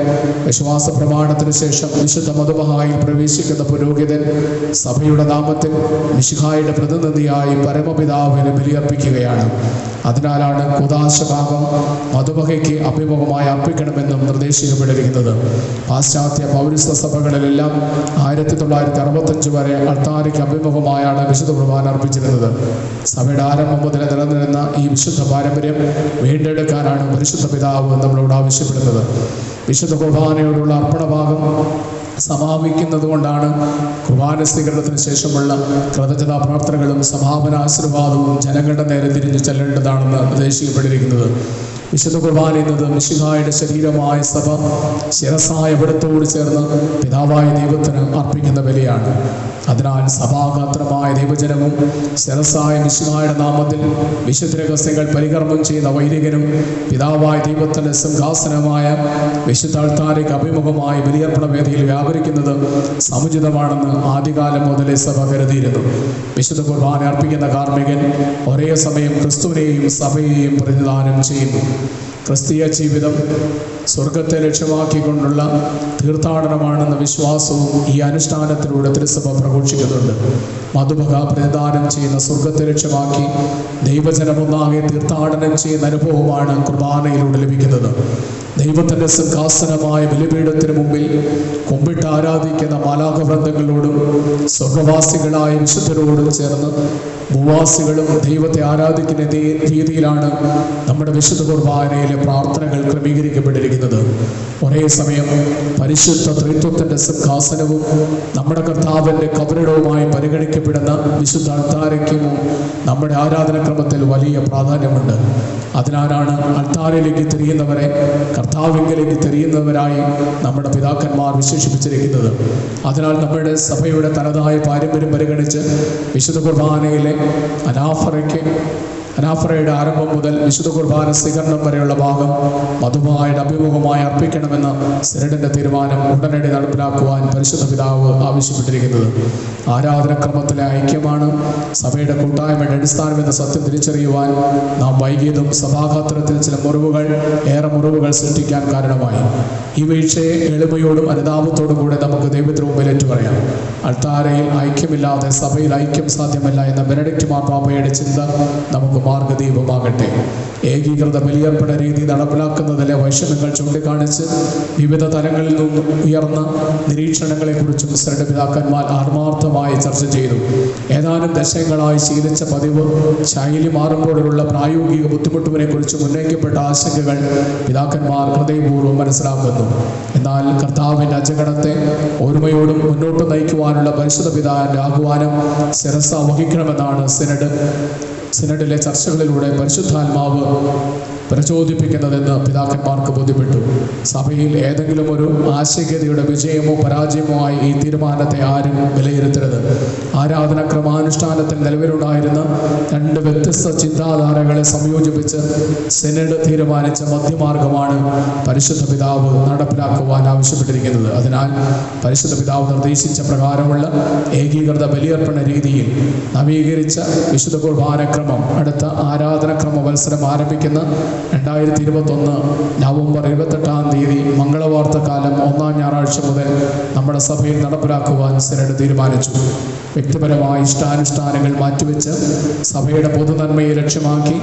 വിശ്വാസ പ്രമാണത്തിന് ശേഷം വിശുദ്ധ മധുബഹായിൽ പ്രവേശിക്കുന്ന പുരോഹിതൻ സഭയുടെ നാമത്തിൽ മിശിഹായുടെ പ്രതിനിധിയായി പരമപിതാവിന് ബലിയർപ്പിക്കുകയാണ്. അതിനാലാണ് കുദാശ ഭാഗം മധുബഹയ്ക്ക് അഭിമുഖമായി അർപ്പിക്കണമെന്നും നിർദ്ദേശിക്കപ്പെട്ടിരിക്കുന്നത്. പാശ്ചാത്യ പൗരസ്ത്യ സഭകളിലെല്ലാം 1965 വരെ അൾത്താരയ്ക്ക് അഭിമുഖമായാണ് വിശുദ്ധ കുർബാന അർപ്പിച്ചിരുന്നത്. സഭയുടെ ആരംഭം മുതൽ നിലനിന്നിരുന്ന ഈ വിശുദ്ധ പാരമ്പര്യം വീണ്ടെടുക്കാനാണ് പരിശുദ്ധ പിതാവ് നമ്മളോട് ആവശ്യപ്പെടുന്നത്. വിശുദ്ധ കുർബാനയോടുള്ള അർപ്പണഭാഗം സമാപിക്കുന്നത് കൊണ്ടാണ് കുർബാന സ്വീകരണത്തിന് ശേഷമുള്ള കൃതജ്ഞതാ പ്രാർത്ഥനകളും സമാപന ആശീർവാദവും ജനങ്ങളുടെ നേരെ തിരിഞ്ഞു ചെല്ലേണ്ടതാണെന്ന് നിർദ്ദേശിക്കപ്പെട്ടിരിക്കുന്നത്. വിശുദ്ധ കുർബാന എന്നത് മിശിഹായുടെ ശരീരമായ സഭ ശിരസായ ഇവിടത്തോട് ചേർന്ന് പിതാവായ ദൈവത്തിന് അർപ്പിക്കുന്ന ബലിയാണ്. അതിനാൽ സഭാഗാത്രമായ ദൈവജനവും ശിരസായ മിശിഹായുടെ നാമത്തിൽ വിശുദ്ധ രഹസ്യങ്ങൾ പരികർമ്മം ചെയ്യുന്ന വൈദികനും പിതാവായ ദൈവത്തിൻ്റെ സിംഹാസനമായ വിശുദ്ധ അൾത്താരയ്ക്ക് അഭിമുഖമായി ബലിയർപ്പണ വേദിയിൽ വ്യാപരിക്കുന്നത് സമുചിതമാണെന്ന് ആദ്യകാലം മുതലേ സഭ കരുതിയിരുന്നു. വിശുദ്ധ കുർബാന അർപ്പിക്കുന്ന കാർമ്മികൻ ഒരേ സമയം ക്രിസ്തുവിനെയും സഭയെയും പ്രതിനിധാനം ചെയ്യുന്നു. ക്രിസ്തീയ ജീവിതം സ്വർഗത്തെ ലക്ഷ്യമാക്കിക്കൊണ്ടുള്ള തീർത്ഥാടനമാണെന്ന വിശ്വാസവും ഈ അനുഷ്ഠാനത്തിലൂടെ തിരുസഭ പ്രഘോഷിക്കുന്നുണ്ട്. മധുബക പ്രതിദാനം ചെയ്യുന്ന സ്വർഗത്തെ ലക്ഷ്യമാക്കി ദൈവജനമൊന്നാകെ തീർത്ഥാടനം ചെയ്യുന്ന അനുഭവമാണ് കുർബാനയിലൂടെ ലഭിക്കുന്നത്. ദൈവത്തിൻ്റെ സിംഹാസനമായ ബലിപീഠത്തിന് മുമ്പിൽ കുമ്പിട്ട് ആരാധിക്കുന്ന മാലാഖവൃന്ദങ്ങളോടും സ്വർഗവാസികളായ വിശുദ്ധരോടും ചേർന്ന് ഭൂവാസികളും ദൈവത്തെ ആരാധിക്കുന്ന രീതിയിലാണ് നമ്മുടെ വിശുദ്ധ കുർബാനയിലെ പ്രാർത്ഥനകൾ ക്രമീകരിക്കപ്പെട്ടിരിക്കുന്നത്. ഒരേ സമയം പരിശുദ്ധ ത്രിത്വത്തിൻ്റെ സിംഹാസനവും നമ്മുടെ കർത്താവിൻ്റെ കബറിടവുമായി പരിഗണിക്കപ്പെടുന്ന വിശുദ്ധ അൾത്താരയ്ക്കും നമ്മുടെ ആരാധനാക്രമത്തിൽ വലിയ പ്രാധാന്യമുണ്ട്. അതിനാലാണ് അൾത്താരയിലേക്ക് തിരിയുന്നവരെ കർത്താവിലേക്ക് തിരിയുന്നവരായി നമ്മുടെ പിതാക്കന്മാർ വിശേഷിപ്പിച്ചിരിക്കുന്നത്. അതിനാൽ നമ്മുടെ സഭയുടെ തനതായ പാരമ്പര്യം പരിഗണിച്ച് വിശുദ്ധ കുർബാനയിലെ അനാഫറയുടെ ആരംഭം മുതൽ വിശുദ്ധ കുർബാന സ്വീകരണം വരെയുള്ള ഭാഗം മധുവായുടെ അഭിമുഖമായി അർപ്പിക്കണമെന്ന സിനഡിൻ്റെ തീരുമാനം ഉടനടി നടപ്പിലാക്കുവാൻ പരിശുദ്ധ പിതാവ് ആവശ്യപ്പെട്ടിരിക്കുന്നത്. ആരാധനക്രമത്തിലെ ഐക്യമാണ് സഭയുടെ കൂട്ടായ്മയുടെ അടിസ്ഥാനമെന്ന സത്യം തിരിച്ചറിയുവാൻ നാം വൈകിയതും സഭാഗാത്രത്തിൽ ചില ഏറെ മുറിവുകൾ സൃഷ്ടിക്കാൻ കാരണമായി. ഈ വീഴ്ചയെ എളിമയോടും അനുതാപത്തോടും കൂടെ നമുക്ക് ദൈവത്തിന് മുമ്പിൽ ഏറ്റുപറയാം. അൾത്താരയിൽ ഐക്യമില്ലാതെ സഭയിൽ ഐക്യം സാധ്യമല്ല എന്ന ബെനഡിക്റ്റ് മാർപ്പാപ്പയുടെ ചിന്ത നമുക്ക് മാർഗദീപമാകട്ടെ. ഏകീകൃത ബലിയർപ്പണ രീതി നടപ്പിലാക്കുന്നതിലെ വൈഷമ്യങ്ങൾ ചൂണ്ടിക്കാണിച്ച് വിവിധ തലങ്ങളിൽ നിന്നും ഉയർന്ന നിരീക്ഷണങ്ങളെക്കുറിച്ചും സിനഡ് പിതാക്കന്മാർ ആത്മാർത്ഥമായി ചർച്ച ചെയ്തു. ഏതാനും ദശകങ്ങളായി ശീലിച്ച പതിവ് ശൈലി മാറുമ്പോഴുള്ള പ്രായോഗിക ബുദ്ധിമുട്ടുവിനെക്കുറിച്ച് ഉന്നയിക്കപ്പെട്ട ആശങ്കകൾ പിതാക്കന്മാർ ഹൃദയപൂർവ്വം മനസ്സിലാക്കുന്നു. എന്നാൽ കർത്താവിൻ്റെ അജഗണത്തെ ഓർമ്മയോടും മുന്നോട്ട് നയിക്കുവാനുള്ള പരിശുദ്ധ പിതാവിൻ്റെ ആഹ്വാനം ശിരസ വഹിക്കണമെന്നാണ് സിനഡിലെ ചർച്ചകളിലൂടെ പരിശുദ്ധാത്മാവ് പ്രചോദിപ്പിക്കുന്നതെന്ന് പിതാക്കന്മാർക്ക് ബോധ്യപ്പെട്ടു. സഭയിൽ ഏതെങ്കിലും ഒരു ആശയഗതിയുടെ വിജയമോ പരാജയമോ ആയി ഈ തീരുമാനത്തെ ആരും വിലയിരുത്തരുത്. ആരാധന ക്രമാനുഷ്ഠാനത്തിൽ നിലവിലുണ്ടായിരുന്ന രണ്ട് വ്യത്യസ്ത ചിന്താധാരകളെ സംയോജിപ്പിച്ച് സിനഡ് തീരുമാനിച്ച മധ്യമാർഗമാണ് പരിശുദ്ധ പിതാവ് നടപ്പിലാക്കുവാൻ ആവശ്യപ്പെട്ടിരിക്കുന്നത്. അതിനാൽ പരിശുദ്ധ പിതാവ് നിർദ്ദേശിച്ച പ്രകാരമുള്ള ഏകീകൃത ബലിയർപ്പണ രീതിയിൽ നവീകരിച്ച വിശുദ്ധ കുർബാനക്രമം അടുത്ത ആരാധനക്രമ മത്സരം ആരംഭിക്കുന്ന 2021 നവംബർ 28 മംഗളവാർത്തക്കാലം 1-ാം ഞായറാഴ്ച മുതൽ നമ്മുടെ സഭയിൽ നടപ്പിലാക്കുവാൻ സിനഡ് തീരുമാനിച്ചു. വ്യക്തിപരമായ ഇഷ്ടാനുഷ്ഠാനങ്ങൾ മാറ്റിവെച്ച് സഭയുടെ പൊതുനന്മയെ ലക്ഷ്യമാക്കി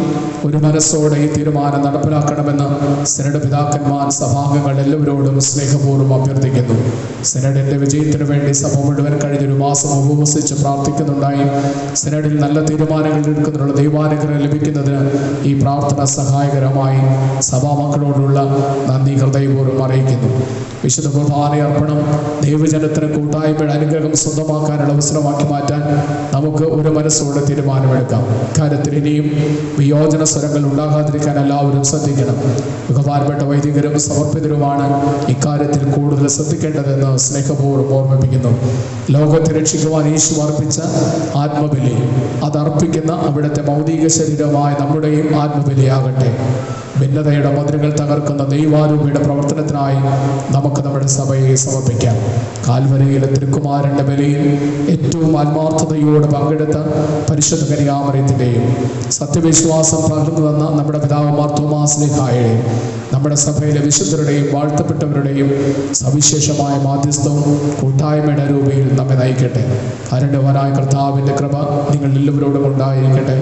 ഒരു മനസ്സോടെ ഈ തീരുമാനം നടപ്പിലാക്കണമെന്ന് സിനഡ് പിതാക്കന്മാർ സഭാംഗങ്ങൾ എല്ലാവരോടും സ്നേഹപൂർവ്വം അഭ്യർത്ഥിക്കുന്നു. സിനഡിൻ്റെ വിജയത്തിനു വേണ്ടി സഭ മുഴുവൻ കഴിഞ്ഞൊരു മാസം ഉപവസിച്ച് പ്രാർത്ഥിക്കുന്നുണ്ടായി. സിനഡിൽ നല്ല തീരുമാനങ്ങൾ എടുക്കുന്നതിനുള്ള ദൈവാനുഗ്രഹം ലഭിക്കുന്നതിന് ഈ പ്രാർത്ഥന സഹായകരമായി സഭാമക്കളോടുള്ള നന്ദി ഹൃദയപൂർവ്വം അറിയിക്കുന്നു. വിശുദ്ധ കുർബാന അർപ്പണം ദൈവജനത്തിന് കൂട്ടായ്മയുടെ അനുഗ്രഹം സ്വന്തമാക്കാനുള്ള അവസരമാക്കി മാറ്റാൻ നമുക്ക് ഒരു മനസ്സോടെ തീരുമാനമെടുക്കാം. ഇക്കാര്യത്തിൽ ഇനിയും വിയോജന സ്വരങ്ങൾ ഉണ്ടാകാതിരിക്കാൻ എല്ലാവരും ശ്രദ്ധിക്കണം. ബഹുമാനപ്പെട്ട വൈദികരും സമർപ്പിതരുമാണ് ഇക്കാര്യത്തിൽ കൂടുതൽ ശ്രദ്ധിക്കേണ്ടതെന്ന് സ്നേഹപൂർവ്വം ഓർമ്മിപ്പിക്കുന്നു. ലോകത്തെ രക്ഷിക്കുവാൻ യേശു അർപ്പിച്ച ആത്മബലി അതർപ്പിക്കുന്ന അവിടുത്തെ ഭൗതിക ശരീരമായ നമ്മുടെയും ആത്മബലിയാകട്ടെ. ഭിന്നതയുടെ മതിലുകൾ തകർക്കുന്ന ദൈവാരൂപിയുടെ പ്രവർത്തനത്തിനായി നമുക്ക് നമ്മുടെ സഭയെ സമർപ്പിക്കാം. കാൽവരിയിലെ തിരുക്കുമാരൻ്റെ ബലിയിൽ ഏറ്റവും ആത്മാർത്ഥതയോടെ പങ്കെടുത്ത പരിശുദ്ധ കന്യാമറിയത്തിൻ്റെയും സത്യവിശ്വാസം പകർന്നു തന്ന നമ്മുടെ പിതാവുമാർ തോമാസ് ശ്ലീഹായുടെയും നമ്മുടെ സഭയിലെ വിശുദ്ധരുടെയും വാഴ്ത്തപ്പെട്ടവരുടെയും സവിശേഷമായ മാധ്യസ്ഥവും കൂട്ടായ്മയുടെ രൂപയിൽ നമ്മെ നയിക്കട്ടെ. കാരുണ്യവാനായ കർത്താവിൻ്റെ കൃപ നിങ്ങൾ എല്ലാവരോടും ഉണ്ടായിരിക്കട്ടെ.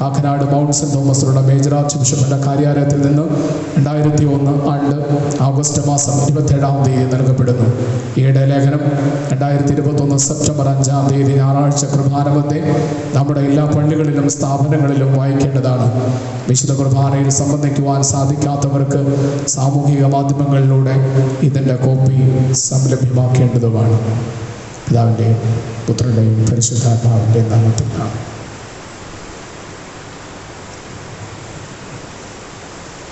കാക്കനാട് മൗണ്ട് സെന്റ് തോമസിലുള്ള മേജർ ആർച്ച് ബിഷപ്പിൻ്റെ കാര്യാലയത്തിൽ നിന്ന് 2001 ആണ്ട് ഓഗസ്റ്റ് മാസം 27 നൽകപ്പെടുന്നു. ഈയിടെ ലേഖനം 2021 സെപ്റ്റംബർ 5 ഞായറാഴ്ച കുർബാനമധ്യേ നമ്മുടെ എല്ലാ പള്ളികളിലും സ്ഥാപനങ്ങളിലും വായിക്കേണ്ടതാണ്. വിശുദ്ധ കുർബാനയിൽ സംബന്ധിക്കുവാൻ സാധിക്കാത്തവർക്ക് സാമൂഹിക മാധ്യമങ്ങളിലൂടെ ഇതിൻ്റെ കോപ്പി സംലഭ്യമാക്കേണ്ടതുമാണ്. പിതാവിൻ്റെയും പുത്രൻ്റെയും പരിശുദ്ധാത്മാവിൻ്റെയും നാമത്തിൽ.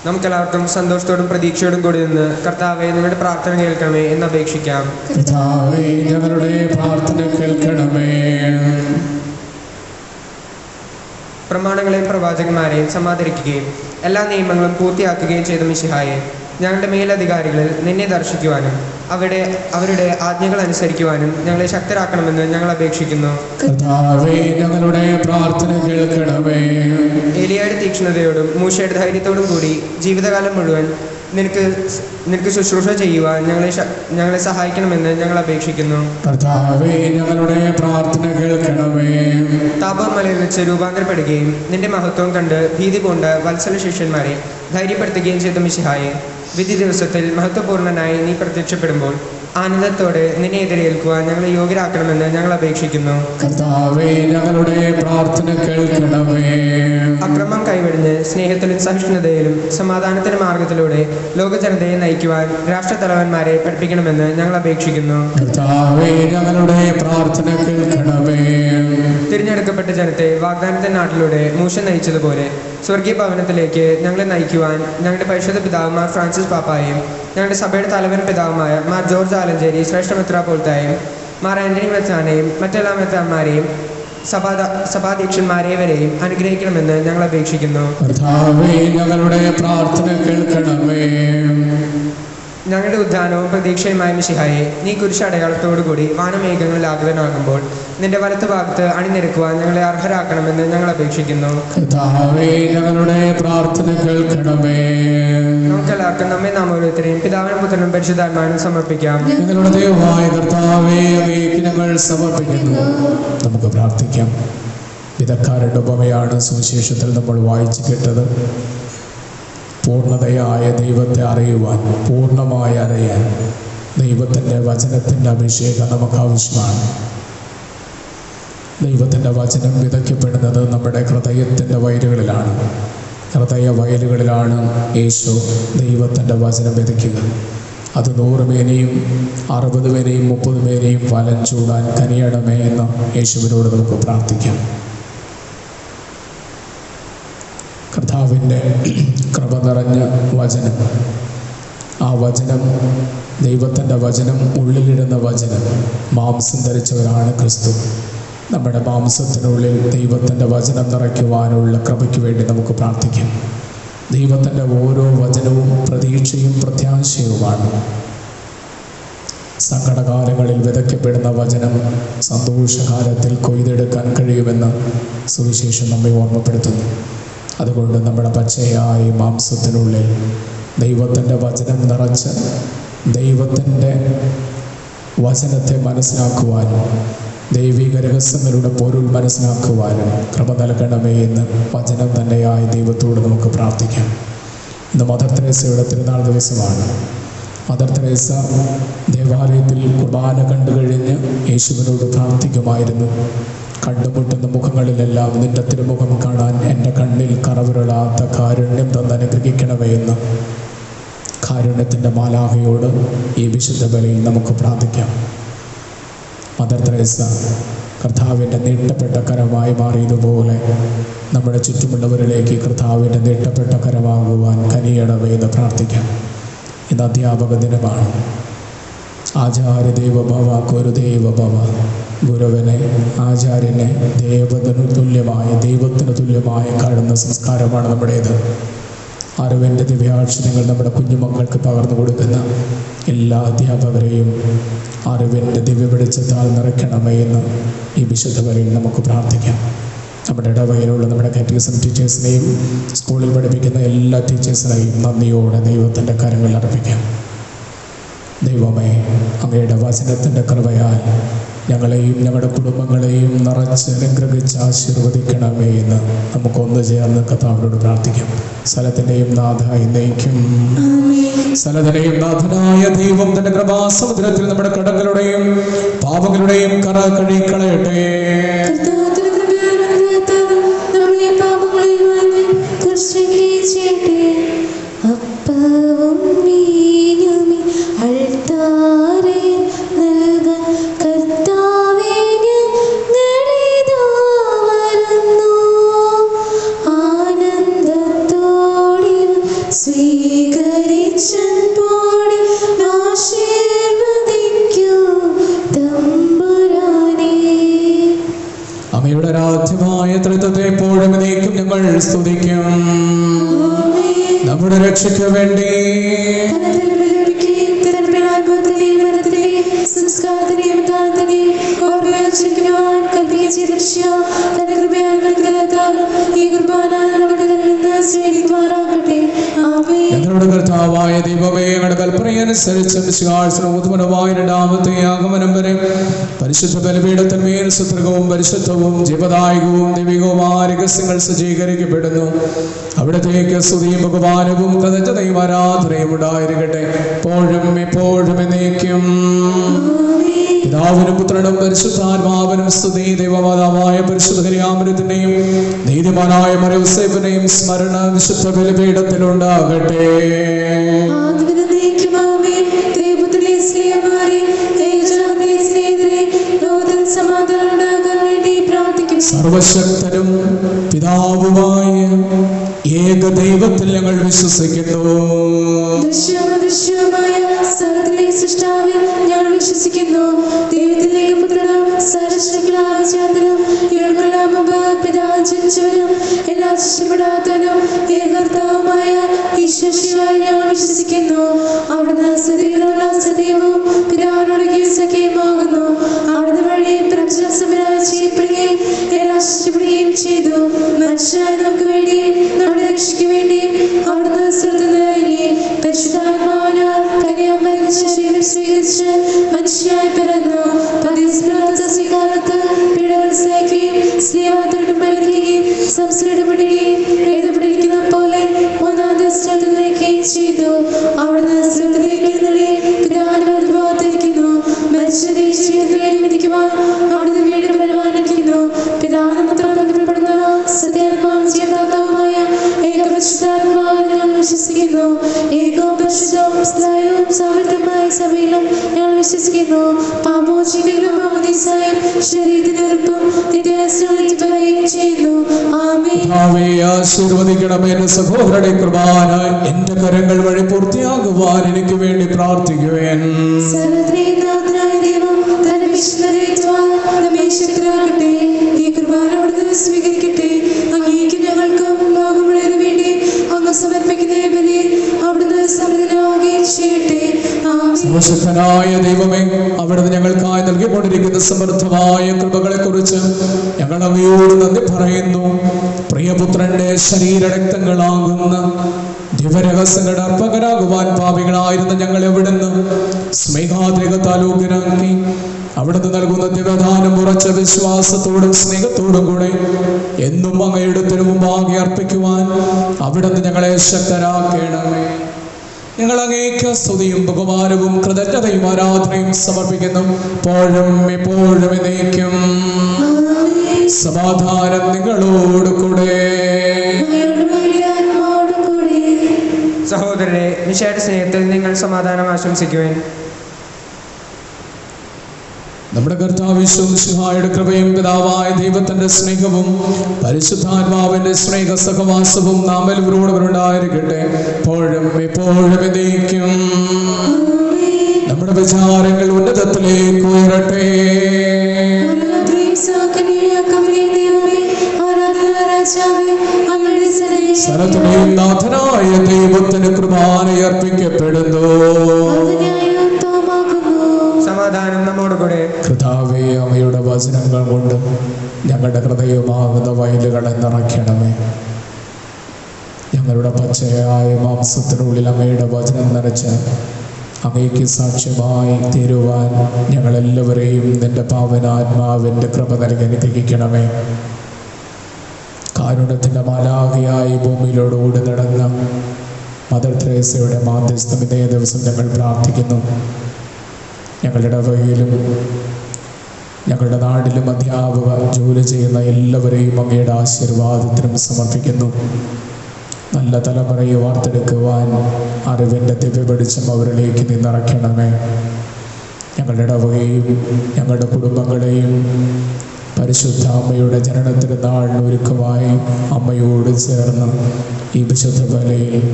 നമുക്കെല്ലാവർക്കും സന്തോഷത്തോടും പ്രതീക്ഷയോടും കൂടി നിന്ന് കർത്താവെ നിങ്ങളുടെ പ്രാർത്ഥന കേൾക്കണമേ എന്ന് അപേക്ഷിക്കാം. കർത്താവേ ഞങ്ങളുടെ പ്രാർത്ഥന കേൾക്കണമേ. പ്രമാണങ്ങളെയും പ്രവാചകന്മാരെയും സമാദരിക്കുകയും എല്ലാ നിയമങ്ങളും പൂർത്തിയാക്കുകയും ചെയ്ത മിശിഹായെ, ഞങ്ങളുടെ മേലധികാരികളിൽ നിന്നെ ദർശിക്കുവാനും അവരുടെ ആജ്ഞകൾ അനുസരിക്കുവാനും ഞങ്ങളെ ശക്തരാക്കണമെന്ന് ഞങ്ങൾ അപേക്ഷിക്കുന്നു. കർത്താവേ ഞങ്ങളുടെ പ്രാർത്ഥന കേൾക്കണമേ. ഏലിയയുടെ തീക്ഷ്ണതയോടും മൂശയുടെ ധൈര്യത്തോടും കൂടി ജീവിതകാലം മുഴുവൻ നിനക്ക് ശുശ്രൂഷ ചെയ്യുവാൻ ഞങ്ങളെ സഹായിക്കണമെന്ന് ഞങ്ങൾ അപേക്ഷിക്കുന്നു. കർത്താവേ ഞങ്ങളുടെ പ്രാർത്ഥന കേൾക്കണമേ. താബോർ മലയിൽ വെച്ച് രൂപാന്തരപ്പെടുകയും നിന്റെ മഹത്വം കണ്ട് ഭീതി പൂണ്ട വത്സല ശിഷ്യന്മാരെ ധൈര്യപ്പെടുത്തുകയും ചെയ്ത മിശിഹായെ, വിധി ദിവസത്തിൽ മഹത്വപൂർണനായി നീ പ്രത്യക്ഷപ്പെടുമ്പോൾ ആനന്ദത്തോടെ നിന്നെ എതിരേൽക്കുവാൻ ഞങ്ങളെ യോഗ്യരാക്കണമെന്ന് ഞങ്ങൾ അപേക്ഷിക്കുന്നു. കർത്താവേ ഞങ്ങളുടെ പ്രാർത്ഥന കേൾക്കണമേ. അക്രമം കൈവെടിഞ്ഞ് സ്നേഹത്തിലും സഹിഷ്ണുതയിലും സമാധാനത്തിന്റെ മാർഗത്തിലൂടെ ലോകജനതയെ നയിക്കുവാൻ രാഷ്ട്രതലവന്മാരെ പഠിപ്പിക്കണമെന്ന് ഞങ്ങൾ അപേക്ഷിക്കുന്നു. കർത്താവേ ഞങ്ങളുടെ പ്രാർത്ഥന കേൾക്കണമേ. തിരഞ്ഞെടുക്കപ്പെട്ട ജനത്തെ വാഗ്ദാനത്തിന്റെ നാട്ടിലൂടെ മൂശ നയിച്ചതുപോലെ സ്വർഗീയ ഭവനത്തിലേക്ക് ഞങ്ങളെ നയിക്കുവാൻ ഞങ്ങളുടെ പരിശുദ്ധ പിതാവ് മാർ ഫ്രാൻസിസ് പാപ്പായെയും ഞങ്ങളുടെ സഭയുടെ തലവൻ പിതാവുമായ മാർ ജോർജ് ആലഞ്ചേരി ശ്രേഷ്ഠ മെത്രാപ്പോലീത്തയെയും മാർ ആന്റണി മെത്രാനെയും മറ്റെല്ലാ മെത്രാന്മാരെയും സഭാധ്യക്ഷന്മാരെവരെയും അനുഗ്രഹിക്കണമെന്ന് ഞങ്ങൾ അപേക്ഷിക്കുന്നു. കർത്താവേ ഞങ്ങളുടെ പ്രാർത്ഥന കേൾക്കണമേ. ഞങ്ങളുടെ ഉദ്ധാനവും പ്രതീക്ഷയുമായ മിശിഹായെ, നീ കുരിശടയാളത്തോടുകൂടി വാനമേഘങ്ങളിൽ ആഗതനാകുമ്പോൾ നിന്റെ വലത്ത് ഭാഗത്ത് അണിനിരക്കുവാൻ ഞങ്ങളെ അർഹരാക്കണമെന്ന് ഞങ്ങൾ അപേക്ഷിക്കുന്നു. കർത്താവേ ഞങ്ങളുടെ പ്രാർത്ഥന കേൾക്കണമേ. നമുക്കെല്ലാവർക്കും നമ്മെ നാം ഓരോരുത്തരെയും പിതാവിനും പുത്രനും പരിശുദ്ധാത്മാവിനും സമർപ്പിക്കാം. ഞങ്ങളുടെ ദൈവമായ കർത്താവേ അങ്ങേക്ക് ഞങ്ങൾ സമർപ്പിക്കുന്നു. നമുക്ക് പ്രാർത്ഥിക്കാം. വിധക്കാരുടെ ഉപമയാണ് സുവിശേഷത്തിൽ നമ്മൾ വായിച്ചു കേട്ടത്. പൂർണ്ണതയായ ദൈവത്തെ അറിയുവാൻ, പൂർണ്ണമായി അറിയാൻ ദൈവത്തിൻ്റെ വചനത്തിൻ്റെ അഭിഷേകം നമുക്ക് ആവശ്യമാണ്. ദൈവത്തിൻ്റെ വചനം വിതയ്ക്കപ്പെടുന്നത് നമ്മുടെ ഹൃദയത്തിൻ്റെ വയലുകളിലാണ്. ഹൃദയ വയലുകളിലാണ് യേശു ദൈവത്തിൻ്റെ വചനം വിതയ്ക്കുക. അത് 100 പേരെയും 60 പേരെയും 30 പേരെയും ഫലം ചൂടാൻ കനിയണമേ എന്ന് യേശുവിനോട് നമുക്ക് പ്രാർത്ഥിക്കാം. കർത്താവിൻ്റെ കൃപ നിറഞ്ഞ വചനം, ആ വചനം, ദൈവത്തിൻ്റെ വചനം, ഉള്ളിലിടുന്ന വചനം മാംസം ധരിച്ചവരാണ് ക്രിസ്തു. നമ്മുടെ മാംസത്തിനുള്ളിൽ ദൈവത്തിൻ്റെ വചനം നിറയ്ക്കുവാനുള്ള കൃപയ്ക്ക് വേണ്ടി നമുക്ക് പ്രാർത്ഥിക്കാം. ദൈവത്തിൻ്റെ ഓരോ വചനവും പ്രതീക്ഷയും പ്രത്യാശയുമാണ്. സങ്കടകാലങ്ങളിൽ വിതയ്ക്കപ്പെടുന്ന വചനം സന്തോഷകാലത്തിൽ കൊയ്തെടുക്കാൻ കഴിയുമെന്ന് സുവിശേഷം നമ്മെ ഓർമ്മപ്പെടുത്തുന്നു. അതുകൊണ്ട് നമ്മുടെ പച്ചയായ മാംസത്തിനുള്ളിൽ ദൈവത്തിൻ്റെ വചനം നിറച്ച് ദൈവത്തിൻ്റെ വചനത്തെ മനസ്സിലാക്കുവാനും ദൈവിക രഹസ്യങ്ങളുടെ പൊരുൾ മനസ്സിലാക്കുവാനും കൃപ നൽകണമേ എന്ന് വചനം തന്നെയായ ദൈവത്തോട് നമുക്ക് പ്രാർത്ഥിക്കാം. ഇന്ന് മദർ തെരേസയുടെ തിരുനാൾ ദിവസമാണ്. മദർ തെരേസ ദേവാലയത്തിൽ കുർബാന കണ്ടു കഴിഞ്ഞ് യേശുവിനോട് പ്രാർത്ഥിക്കുമായിരുന്നു. കണ്ടുമുട്ടുന്ന മുഖങ്ങളിലെല്ലാം നിന്റെ തിരുമുഖം കാണാൻ എൻ്റെ കണ്ണിൽ കറവുരളാത്ത കാരുണ്യം തന്നനുഗ്രഹിക്കണമേ എന്ന് കാരുണ്യത്തിൻ്റെ മാലാഹയോട് ഈ വിശുദ്ധ ബലിയിൽ നമുക്ക് പ്രാർത്ഥിക്കാം. മദർ തെരേസ കർത്താവിൻ്റെ നീട്ടപ്പെട്ട കരമായി മാറിയതുപോലെ നമ്മുടെ ചുറ്റുമുള്ളവരിലേക്ക് കർത്താവിൻ്റെ നീട്ടപ്പെട്ട കരമാകുവാൻ കനിയണമേ എന്ന് പ്രാർത്ഥിക്കാം. ഇന്ന് അധ്യാപക ദിനമാണ്. ആചാര്യ ദേവഭവ കുരുദേവഭവ, ഗുരുവിനെ, ആചാര്യനെ ദൈവത്തിന് തുല്യമായി കാണുന്ന സംസ്കാരമാണ് നമ്മുടേത്. അറിവിൻ്റെ ദിവ്യാക്ഷരങ്ങൾ നമ്മുടെ കുഞ്ഞുമക്കൾക്ക് പകർന്നു കൊടുക്കുന്ന എല്ലാ അധ്യാപകരെയും അറിവിൻ്റെ ദിവ്യ വെളിച്ചത്താൽ നിറയ്ക്കണമേ എന്ന് ഈ വിശുദ്ധ ബലിയിൽ നമുക്ക് പ്രാർത്ഥിക്കാം. നമ്മുടെ ഇടവകയിലുള്ള നമ്മുടെ കാറ്റഗിസം ടീച്ചേഴ്സിനെയും സ്കൂളിൽ പഠിപ്പിക്കുന്ന എല്ലാ ടീച്ചേഴ്സിനെയും നന്ദിയോടെ ദൈവത്തിൻ്റെ കരങ്ങളിൽ അർപ്പിക്കാം. ദൈവമേ, അങ്ങയുടെ വചനത്തിൻ്റെ കൃപയാൽ ഞങ്ങളെയും ഞങ്ങളുടെ കുടുംബങ്ങളെയും നിറച്ച് അനുഗ്രഹിച്ച് ആശീർവദിക്കണമേ എന്ന് നമുക്കൊന്ന് ചേർന്ന് കർത്താവിനോട് പ്രാർത്ഥിക്കാം. സ്ഥലത്തിൻ്റെയും നാഥായി നയിക്കും. സ്ഥലത്തിൻ്റെയും നാഥനായ ദൈവം തന്റെ കൃപാസമുദ്രത്തിൽ നമ്മുടെ കടങ്ങളുടെയും പാപങ്ങളുടെയും കറ കഴുകിക്കളയട്ടെ. അപ്പവും വീഞ്ഞുമി അൾത്താരേ നൽകാൻ കർത്താവേ ഞങ്ങളിതാ വരുന്നു. ആനന്ദത്തോടെ സ്തുതിക്കും. നമ്മുടെ രക്ഷയ്ക്ക് വേണ്ടി ഞങ്ങളുടെ കർത്താവായ ദൈവമേ, ഞങ്ങളുടെ കൽപ്പനയനുസരിച്ച് മിശിഹായുടെ രണ്ടാമത്തെ ആഗമനം വരെ പരിശുദ്ധ ബലിപീഠത്തിന്മേൽ സുത്രകവും പരിശുദ്ധവും ജീവദായകവും ദൈവികവുമായ രഹസ്യങ്ങൾ സജ്ജീകരിക്കപ്പെടുന്നു. അവിടത്തേക്ക് സ്തുതിയും ബഹുമാനവും കൃതജ്ഞതയും ആരാധനയും ഉണ്ടായിരിക്കട്ടെ, എപ്പോഴും എപ്പോഴും എന്നേക്കും. പിതാവിനും പുത്രനും പരിശുദ്ധാത്മാവിനും സ്തുതി. ദൈവമാതാവായ പരിശുദ്ധ കന്യാമറിയത്തിന്റെയും നീതിമാനായ മറിയൂസേപ്പിന്റെയും സ്മരണ വിശുദ്ധ ബലിപീഠത്തിലുണ്ടാകട്ടെ. സർവശക്തനും പിതാവുമായ ഏക ദൈവത്തിൽ ഞങ്ങൾ വിശ്വസിക്കുന്നു. ഞങ്ങൾ വിശ്വസിക്കുന്നു. ദൈവത്തിലെ പുത്രനും സർവശക്തനും പിതാവ് ജനിച്ചവനും എല്ലാ സൃഷ്ടിപ്പെടാത്തവനും ഏകർത്താവുമായ ഈശ്വരശിവായി ഞങ്ങൾ വിശ്വസിക്കുന്നു. അവിടുന്ന് സത്യത്തിലുള്ള സത്യവും പിതാവിനോട് സഖ്യമാകുന്നു. അവിടുന്ന് വഴി പ്രപഞ്ചം സംവിധാനം ചെയ്യപ്പെടുകയും എല്ലാ സൃഷ്ടിപ്പെടുകയും ചെയ്തു. മനുഷ്യരായ നമുക്ക് വേണ്ടി നമ്മുടെ രക്ഷയ്ക്ക് വേണ്ടി അവിടുന്ന് സ്വർഗ്ഗത്തിലിറങ്ങി പരിശുദ്ധാത്മാവിനാൽ കന്യാമറിയത്തിൽ ശരീരം സ്വീകരിച്ച് മനുഷ്യനായി പിറന്നു. സ്വീകാലത്ത് പീഡകൾ സഹിക്കുകയും സ്നേഹത്തോട് മരിക്കുകയും സംസ്കൃതപ്പെടുകയും എഴുതപ്പെട്ടിരിക്കുന്ന പോലെ മൂന്നാം ദിവസം നിൽക്കുകയും ചെയ്തു. അവിടുന്ന് സ്വർഗ്ഗത്തിലേക്ക് എഴുന്നള്ളി പിതാവിന്റെ വലതുഭാഗത്തിരിക്കുന്നു. മനുഷ്യരെ ജീവിതത്തിലെ വിധിക്കുവാൻ അവിടുന്ന് വീണ്ടും വരുവാനിരിക്കുന്നു. പിതാവിന് മാത്രം ബന്ധപ്പെടുന്ന സത്യാത്മാവും ജീവദാതാവുമായ ഏകപരിശുദ്ധാത്മാവിൽ ഞങ്ങൾ വിശ്വസിക്കുന്നു. ഏകവും പരിശുദ്ധവും സ്ഥായവും സമൃദ്ധമായ സഭയിലും ഞങ്ങൾ വിശ്വസിക്കുന്നു. പാപമോചനത്തിലും ശരീരത്തിനും നിത്യാശ്രയിക്കുകയും ചെയ്യുന്നു. ആശീർവദിക്കണമേ. എന്റെ സഹോദരന്റെ കൃപാന എന്റെ കരങ്ങൾ വഴി പൂർത്തിയാകുവാൻ എനിക്ക് വേണ്ടി പ്രാർത്ഥിക്കുവേൻ. സ്വീകരിക്കട്ടെ. അങ്ങേക്ക് ഞങ്ങൾക്കും ലോകമുള്ളതിനു വേണ്ടി അങ്ങ് സമർപ്പിക്കുന്ന ബലി അവിടുന്ന് സമൃദ്ധനാവുകയും ചെയ്യട്ടെ. സർവശക്തനായ ദൈവമേ, അവിടുന്ന് ഞങ്ങൾക്കായി നൽകിക്കൊണ്ടിരിക്കുന്ന സമൃദ്ധമായ കൃപകളെ കുറിച്ച് ഞങ്ങൾ അങ്ങയോട് നന്ദി പറയുന്നു. പ്രിയപുത്രന്റെ ശരീരരക്തങ്ങളാകുന്ന ദിവരഹസ്യങ്ങളുടെ അർപ്പകരാകുവാൻ പാപികളായിരുന്ന ഞങ്ങൾ എവിടുന്ന് സ്നേഹാദ്രികത്താലോകനാക്കി അവിടുന്ന് നൽകുന്ന ദിവദാനം ഉറച്ച വിശ്വാസത്തോടും സ്നേഹത്തോടും കൂടെ എന്നും അങ്ങയുടെ തിരുമുമ്പാകെ അർപ്പിക്കുവാൻ അവിടുന്ന് ഞങ്ങളെ ശക്തരാക്കണമേ. ഞങ്ങൾ അങ്ങേക്ക് സ്തുതിയും ബഹുമാനവും കൃതജ്ഞതയും ആരാധനയും സമർപ്പിക്കുന്നു, എപ്പോഴും എപ്പോഴും എന്നേക്കും. സമാധാനം നിങ്ങളോട് കൂടെ. സഹോദരരെ, മിശിഹായുടെ സ്നേഹത്തിൽ നിങ്ങൾ സമാധാനം ആശംസിക്കുവാൻ. നമ്മുടെ കർത്താവ് മിശിഹായുടെ കൃപയും പിതാവായ ദൈവത്തിന്റെ സ്നേഹവും പരിശുദ്ധാത്മാവിന്റെ സ്നേഹ സഹവാസവും നാം എല്ലാവരോടും ഉണ്ടായിരിക്കട്ടെ, എപ്പോഴും എപ്പോഴും എന്നേക്കും. നമ്മുടെ വിചാരങ്ങൾ ഉന്നതത്തിലേക്ക് ഉയരട്ടെ. സകലത്തിന്റെയും നാഥനായ ദൈവത്തിന് കുർബാന അർപ്പിക്കപ്പെടുന്നു. സമാധാനം നമ്മോടുകൂടെ. കർത്താവേ, അങ്ങയുടെ വചനങ്ങൾ കൊണ്ട് ഞങ്ങളുടെ ഹൃദയമാകുന്ന വയലുകളെ നിറയ്ക്കണമേ. ഞങ്ങളുടെ പച്ചയായ മാംസത്തിനുള്ളിൽ അങ്ങയുടെ വചനം നിറച്ച് അങ്ങയ്ക്ക് സാക്ഷ്യമായി തീരുവാൻ ഞങ്ങളെല്ലാവരെയും നിന്റെ പാവനാത്മാവിൻ്റെ കൃപ നൽകി അനുഗ്രഹിക്കണമേ. കാരുണ്യത്തിൻ്റെ മാലാഖയായി ഭൂമിയിലൂടെ ഓടി നടന്ന മദർ തെരേസയുടെ മാധ്യസ്ഥം ഇതേ ദിവസം ഞങ്ങൾ പ്രാർത്ഥിക്കുന്നു. ഞങ്ങളുടെ ഇടവകയിലും ഞങ്ങളുടെ നാട്ടിലും അധ്യാപക ജോലി ചെയ്യുന്ന എല്ലാവരെയും അങ്ങയുടെ ആശീർവാദത്തിനും സമർപ്പിക്കുന്നു. നല്ല തലമുറയെ വാർത്തെടുക്കുവാൻ അറിവിൻ്റെ ദിവ്യ വെളിച്ചം അവരിലേക്ക് നിറയ്ക്കണമേ. ഞങ്ങളുടെ ഇടവകയും ഞങ്ങളുടെ കുടുംബങ്ങളെയും പരിശുദ്ധ അമ്മയുടെ ജനനത്തിന് നാൾ ഒരുക്കമായി അമ്മയോട് ചേർന്ന് ഈ വിശുദ്ധ ബലിയിൽ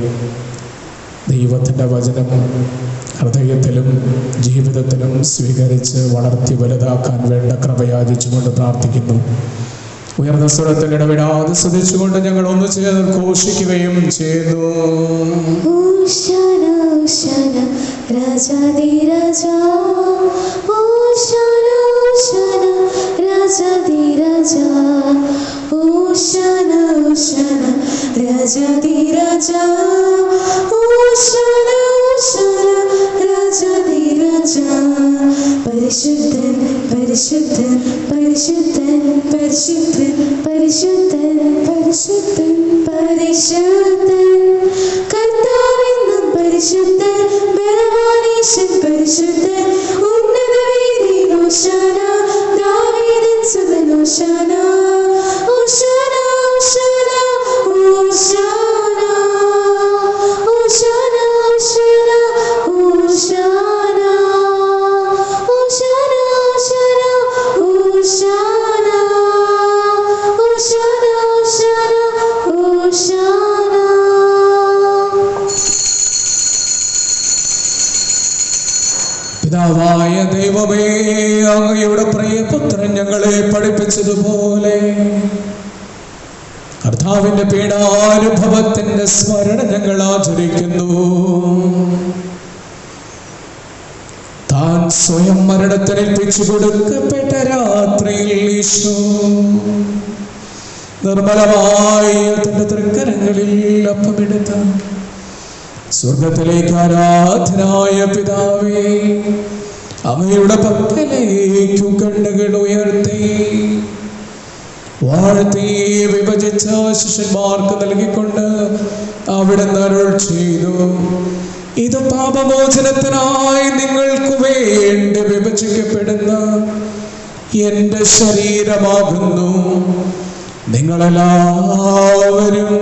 ദൈവത്തിൻ്റെ വചനം ഹൃദയത്തിലും ജീവിതത്തിലും സ്വീകരിച്ച് വളർത്തി വലുതാക്കാൻ വേണ്ട കൃപ യാചിച്ചുകൊണ്ട് പ്രാർത്ഥിക്കുന്നു. ഉയർന്ന സ്വരത്തിൽ ഇടവിടാതെ സ്തുതിച്ചുകൊണ്ട് ഞങ്ങൾ ഒന്ന് ചേർന്ന് ഘോഷിക്കുകയും ചെയ്യുന്നു. Hosanna, Hosanna, Raja, Hosanna, Hosanna, Raja, Hosanna, Hosanna, Raja, Hosanna, Hosanna, Raja. പരിശുദ്ധൻ, പരിശുദ്ധൻ, പരിശുദ്ധൻ, പരിശുദ്ധൻ, പരിശുദ്ധൻ, പരിശുദ്ധൻ, പരിശുദ്ധൻ, കർത്താവെന്നും പരിശുദ്ധൻ, ബലവാനീശൻ പരിശുദ്ധൻ, ഉന്നതവേദിയിൽ ഹോശാന, ദാവീദിൻ സുതൻ ഹോശാന, ഹോശാന, ഹോശാന, ഹോശാന, ഹോശാന, ഹോശാന, ഹോശാന, ഹോശാന, ഹോശാന, ഹോശാന, ഹോശാന, ഹോശാന. പിതാവായ ദൈവമേ, അങ്ങയുടെ പ്രിയപുത്രൻ ഞങ്ങളെ പഠിപ്പിച്ചതുപോലെ കർത്താവിന്റെ പീഡാനുഭവത്തിന്റെ സ്മരണ ഞങ്ങൾ ആചരിക്കുന്നു. താൻ സ്വയം മരണത്തിനേൽപ്പിച്ചു കൊടുക്കപ്പെട്ട രാത്രിയിൽ ഈശോ നിർമ്മലമായ തന്റെ തൃക്കരങ്ങളിൽ അപ്പമെടുത്ത സ്വർഗത്തിലേക്ക് ആരാധനായ പിതാവേ, അങ്ങയുടെ പക്കലേക്കു കണ്ണുകൾ ഉയർത്തി വാഴ്ത്തി വിഭജിച്ച ശിഷ്യന്മാർക്ക് നൽകിക്കൊണ്ട് അവിടുന്ന് അരുൾ ചെയ്തു, ഇത് പാപമോചനത്തിനായി നിങ്ങൾക്ക് വേണ്ടി വിഭജിക്കപ്പെടുന്ന എൻ്റെ ശരീരമാകുന്നു. നിങ്ങളെല്ലാവരും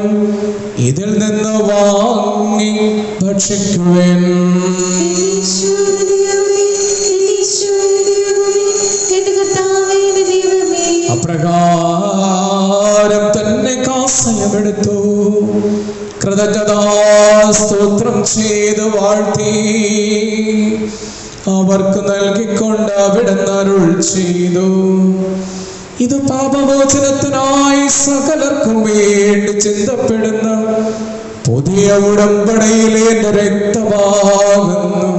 ഇതിൽ നിന്ന് വാങ്ങി ഭക്ഷിക്കുവേൻ. അപ്രകാരം തന്നെ കാസയമെടുത്തു, കൃതജ്ഞതാ സ്തോത്രം ചെയ്ത് വാഴ്ത്തി അവർക്ക് നൽകിക്കൊണ്ട് അവിടുന്ന് അരുൾ ചെയ്തു, ഇത് പാപമോചനത്തിനായി സകലർക്കും വേണ്ടി ചിന്തപ്പെടുന്ന പുതിയ ഉടമ്പടിയിലെ എൻ്റെ രക്തമാകുന്നു.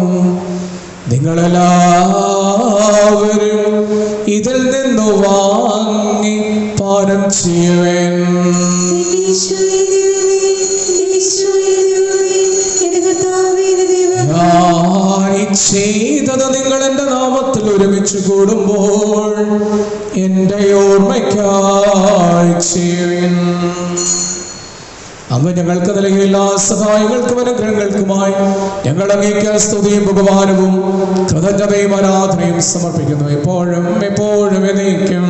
നിങ്ങളെല്ലാവരും ഇതിൽ നിന്ന് വാങ്ങി പാനം ചെയ്യുവേൻ. ചെയ്തത് നിങ്ങൾ എൻ്റെ നാമത്തിൽ ഒരുമിച്ച് കൂടുമ്പോൾ എൻ്റെ ഓർമ്മയ്ക്കായി ചെയ്യുവിൻ. അങ്ങ് ഞങ്ങൾക്ക് നൽകിയ എല്ലാ സഹായങ്ങൾക്കും അനുഗ്രഹങ്ങൾക്കുമായി ഞങ്ങൾ അങ്ങേക്ക് സ്തുതിയും ബഹുമാനവും കൃതജ്ഞതയും ആരാധനയും സമർപ്പിക്കുന്നു, എപ്പോഴും എപ്പോഴും എന്നേക്കും.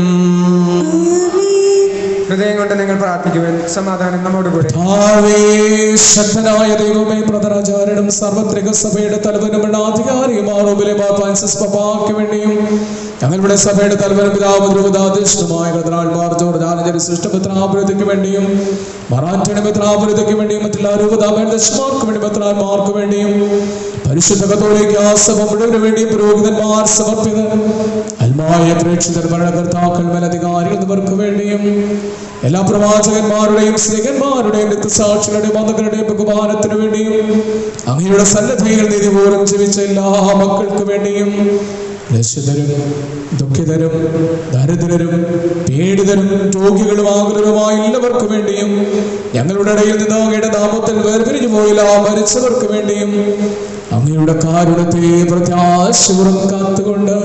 ഹൃദയം കൊണ്ട് നിങ്ങൾ പ്രാർത്ഥിക്കുവാൻ സമാധാനം നമ്മോടുകൂടി. ശക്തനായ ദൈവമേ, പ്രധാനാചാര്യനും സാർവത്രിക സഭയുടെ തലവനും അധികാരിയുമാറും ഫ്രാൻസിസ് പാപ്പായ്ക്ക് വേണ്ടിയും ഞങ്ങളുടെ സഭയുടെ തലവനും പിതാവ് ദ്രുവതാധിഷ്ഠമായ കർദ്ദിനാൾമാർ ജോർജ് ആലഞ്ചേരി സൃഷ്ടമിത്രാപുരതയ്ക്ക് വേണ്ടിയും മറാഠ്യയുടെ മിത്രാപുരതയ്ക്ക് വേണ്ടിയും മറ്റെല്ലാ രൂപതാമേൽദശമാർക്ക് വേണ്ടി മിത്രാന്മാർക്ക് വേണ്ടിയും പരിശുദ്ധ കത്തോലിക്ക സഭ മുഴുവന് വേണ്ടിയും പുരോഹിതന്മാർ സമർപ്പിതർ അൽമായ പ്രേക്ഷിതർ ഭരണകർത്താക്കൾ മേലധികാരികൾ എന്നിവർക്ക് വേണ്ടിയും എല്ലാ പ്രവാചകന്മാരുടെയും സ്ത്രീകന്മാരുടെയും രക്തസാക്ഷികളുടെയും മതങ്ങളുടെയും ബഹുമാനത്തിനു വേണ്ടിയും അങ്ങയുടെ സന്നദ്ധയിൽ നീതിപൂർവ്വം ജീവിച്ച എല്ലാ മക്കൾക്ക് വേണ്ടിയും ലക്ഷ്യതരും ദുഃഖിതരും ദരിദ്രരും പീഡിതരും രോഗികളും ആകുലരുമായ എല്ലാവർക്കു വേണ്ടിയും ഞങ്ങളുടെ ഇടയിൽ നിന്ന് അങ്ങയുടെ നാമത്തിൽ വേർപിരിഞ്ഞു പോയില്ല മരിച്ചവർക്ക് വേണ്ടിയും അങ്ങയുടെ കാരുണ്യത്തെ പ്രത്യാശപൂർവ്വം കാത്തുകൊണ്ട്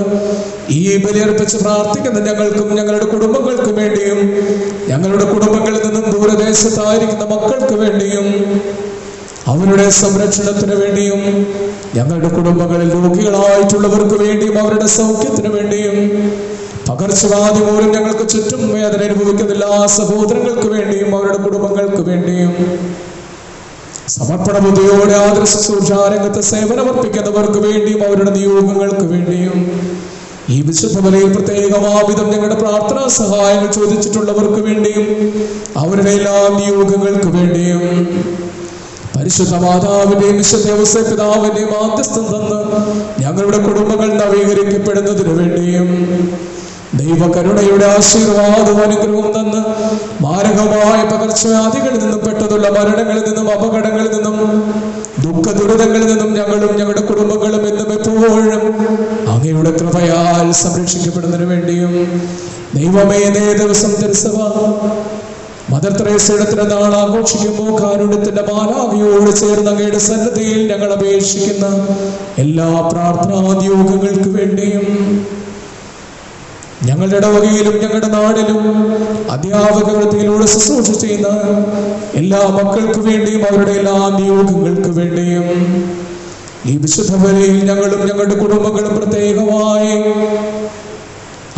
ഈ ബലിയർപ്പിച്ച് പ്രാർത്ഥിക്കുന്ന ഞങ്ങൾക്കും ഞങ്ങളുടെ കുടുംബങ്ങൾക്കും വേണ്ടിയും ഞങ്ങളുടെ കുടുംബങ്ങളിൽ നിന്നും ദൂരദേശത്തായിരിക്കുന്ന മക്കൾക്ക് വേണ്ടിയും അവരുടെ സംരക്ഷണത്തിന് വേണ്ടിയും ഞങ്ങളുടെ കുടുംബങ്ങളിൽ രോഗികളായിട്ടുള്ളവർക്ക് വേണ്ടിയും അവരുടെ സൗഖ്യത്തിന് വേണ്ടിയും പകർച്ചവ്യാധി മൂലം ഞങ്ങൾക്ക് ചുറ്റും വേദന അനുഭവിക്കുന്ന എല്ലാ സഹോദരങ്ങൾക്ക് വേണ്ടിയും അവരുടെ കുടുംബങ്ങൾക്ക് വേണ്ടിയും സമർപ്പണ ബുദ്ധിയോടെ ആദര ശുശ്രൂഷാരംഗത്ത് സേവനമർപ്പിക്കുന്നവർക്ക് വേണ്ടിയും അവരുടെ നിയോഗങ്ങൾക്ക് വേണ്ടിയും ഈ വിശുദ്ധ ബലിയിൽ പ്രത്യേകമാവിധം ഞങ്ങളുടെ പ്രാർത്ഥനാ സഹായങ്ങൾ ചോദിച്ചിട്ടുള്ളവർക്ക് വേണ്ടിയും അവരുടെ എല്ലാ നിയോഗങ്ങൾക്ക് വേണ്ടിയും പരിശുദ്ധ മാതാവിന്റെയും വിശുദ്ധ ഔസേപ്പ് പിതാവിന്റെയും മാധ്യസ്ഥം തന്ന് ഞങ്ങളുടെ കുടുംബങ്ങൾ നവീകരിക്കപ്പെടുന്നതിനു വേണ്ടിയും ദൈവകരുണയുടെ ആശീർവാദവും അനുഗ്രഹവും തന്ന് മാരകമായ പകർച്ചവ്യാധികളിൽ നിന്നും പെട്ടതുള്ള മരണങ്ങളിൽ നിന്നും അപകടങ്ങളിൽ നിന്നും ദുഃഖ ദുരിതങ്ങളിൽ നിന്നും ഞങ്ങളും ഞങ്ങളുടെ കുടുംബങ്ങളും എന്നും എപ്പോഴും അങ്ങയുടെ കൃപയാൽ സംരക്ഷിക്കപ്പെടുന്നതിന് വേണ്ടിയും ദൈവമേ ഇതേ ദിവസം തിരുസഭ മദർ തെരേസയുടെ തിരുനാൾ ആഘോഷിക്കുമ്പോൾ കാരുണ്യത്തിന്റെ മാലാഖയോട് ചേർന്ന് അങ്ങയുടെ സന്നദ്ധിയിൽ ഞങ്ങൾ അപേക്ഷിക്കുന്ന എല്ലാ പ്രാർത്ഥനാദ്യോഗങ്ങൾക്ക് വേണ്ടിയും ഞങ്ങളുടെ ഇടവകയിലും ഞങ്ങളുടെ നാടിലും അധ്യാപക വൃത്തിയിലൂടെ ശുശ്രൂഷ ചെയ്യുന്ന എല്ലാ മക്കൾക്ക് വേണ്ടിയും അവരുടെ എല്ലാ നിയോഗങ്ങൾക്ക് വേണ്ടിയും ഈ വിശുദ്ധ ബലിയിൽ ഞങ്ങളും ഞങ്ങളുടെ കുടുംബങ്ങളും പ്രത്യേകമായി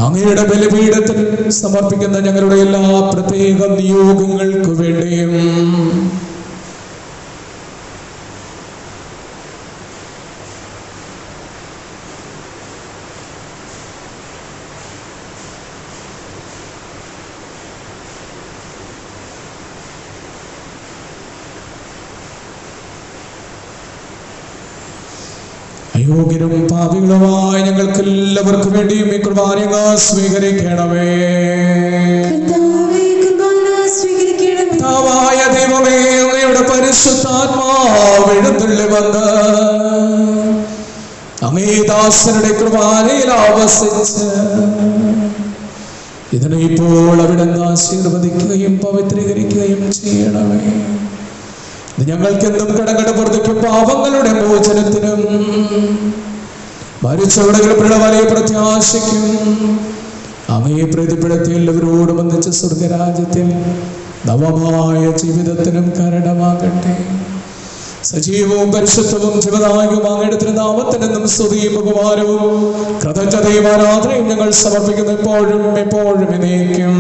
അങ്ങയുടെ ബലിപീഠത്തിൽ സമർപ്പിക്കുന്ന ഞങ്ങളുടെ എല്ലാ പ്രത്യേക നിയോഗങ്ങൾക്ക് വേണ്ടിയും അയോഗ്യരും പാപികളുമായ ഞങ്ങൾക്ക് എല്ലാവർക്കും വേണ്ടിയും ഈ കുർബാന സ്വീകരിക്കണമേ. കർത്താവായ ദൈവമേ, അങ്ങയുടെ പരിശുദ്ധാത്മാവ് എഴുന്നള്ളി വന്ന് അങ്ങേ ദാസരുടെ കുർബാനയിൽ ആവസിച്ച് ഇതിനെ ഇപ്പോൾ അവിടുന്ന് ആശീർവദിക്കുകയും പവിത്രീകരിക്കുകയും ചെയ്യണമേ. ഞങ്ങൾക്കെന്നും കടങ്ങളുടെ പുറത്തേക്കും പാപങ്ങളുടെ മോചനത്തിനും മരിച്ചവരുടെ വലിയ പ്രത്യാശയ്ക്കും അങ്ങയെ പ്രീതിപ്പെടുത്തി എല്ലാവരോടും ഒന്നിച്ച് സ്വർഗരാജ്യത്തിൽ നവമായ ജീവിതത്തിനും കാരണമാകട്ടെ. സജീവവും പരിശുദ്ധവും ജീവദായകവും അങ്ങയുടെ തിരുനാമത്തിനെന്നും സ്തുതിയും ബഹുമാനവും കൃതജ്ഞതയും ആരാധനയും ഞങ്ങൾ സമർപ്പിക്കുന്നു എപ്പോഴും എപ്പോഴും എന്നേക്കും.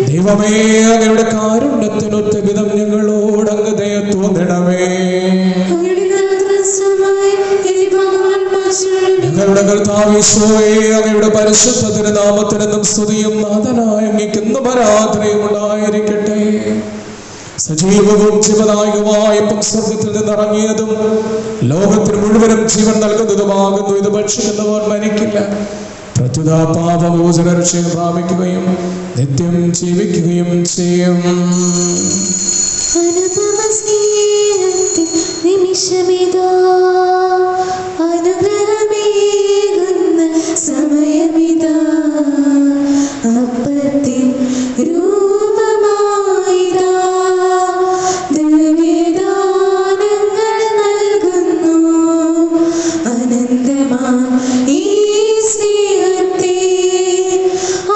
ദൈവമേ, അങ്ങയുടെ കാരുണ്യത്തിനൊത്ത വിധം ഞങ്ങളോട് അങ്ങ് ദയ തോന്നണമേ. ഞങ്ങളുടെ കർത്താവ് യേശുവേ, അങ്ങയുടെ പരിശുദ്ധ തിരുനാമത്തിനെന്നും സ്തുതിയും നാഥനായ അങ്ങേക്കെന്നും ആരാധനയും ഉണ്ടായിരിക്കട്ടെ. സജീവവും ജീവദായകവുമായ സ്വർഗത്തിൽ നിന്നിറങ്ങിയതും ലോകത്തിന് മുഴുവനും ജീവൻ നൽകുന്നതുമാകുന്നു. ഇത് ഭക്ഷിക്കുന്നവർ മരിക്കില്ല, പ്രത്യുത പാപമോചന രക്ഷയും പ്രാപിക്കുകയും നിത്യം ജീവിക്കുകയും ചെയ്യും. സമയമിതാ അപ്പത്തിൻ രൂപമായിതാ ദിവ്യദാനങ്ങൾ നൽകുന്നു. അനന്തമാ ഈ സ്നേഹത്തെ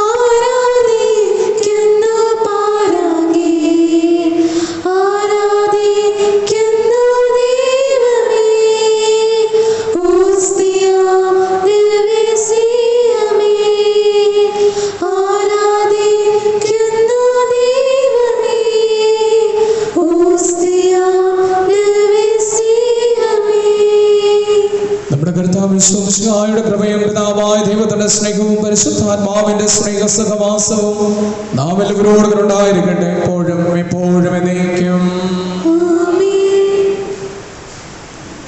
ആരാധിക്കുന്നു പാരാകെ, ആരാധിക്കുന്നു ദൈവമേ. ഓസ്തിയാം ദിവ്യസ്നേഹമേ, ആരാധിക്കുന്നു ദൈവമേ. ഓസ്തിയാം ദിവ്യസ്നേഹമേ. നമ്മുടെ കർത്താവ് യേശുമിശിഹായുടെ കൃപയും പിതാവായ ദൈവത്തിന്റെ സ്നേഹവും പരിശുദ്ധാത്മാവിന്റെ സ്നേഹ സഹവാസവും നാം എല്ലാവരോടും ഉണ്ടായിരിക്കട്ടെ എപ്പോഴും എപ്പോഴും എന്നേക്കും.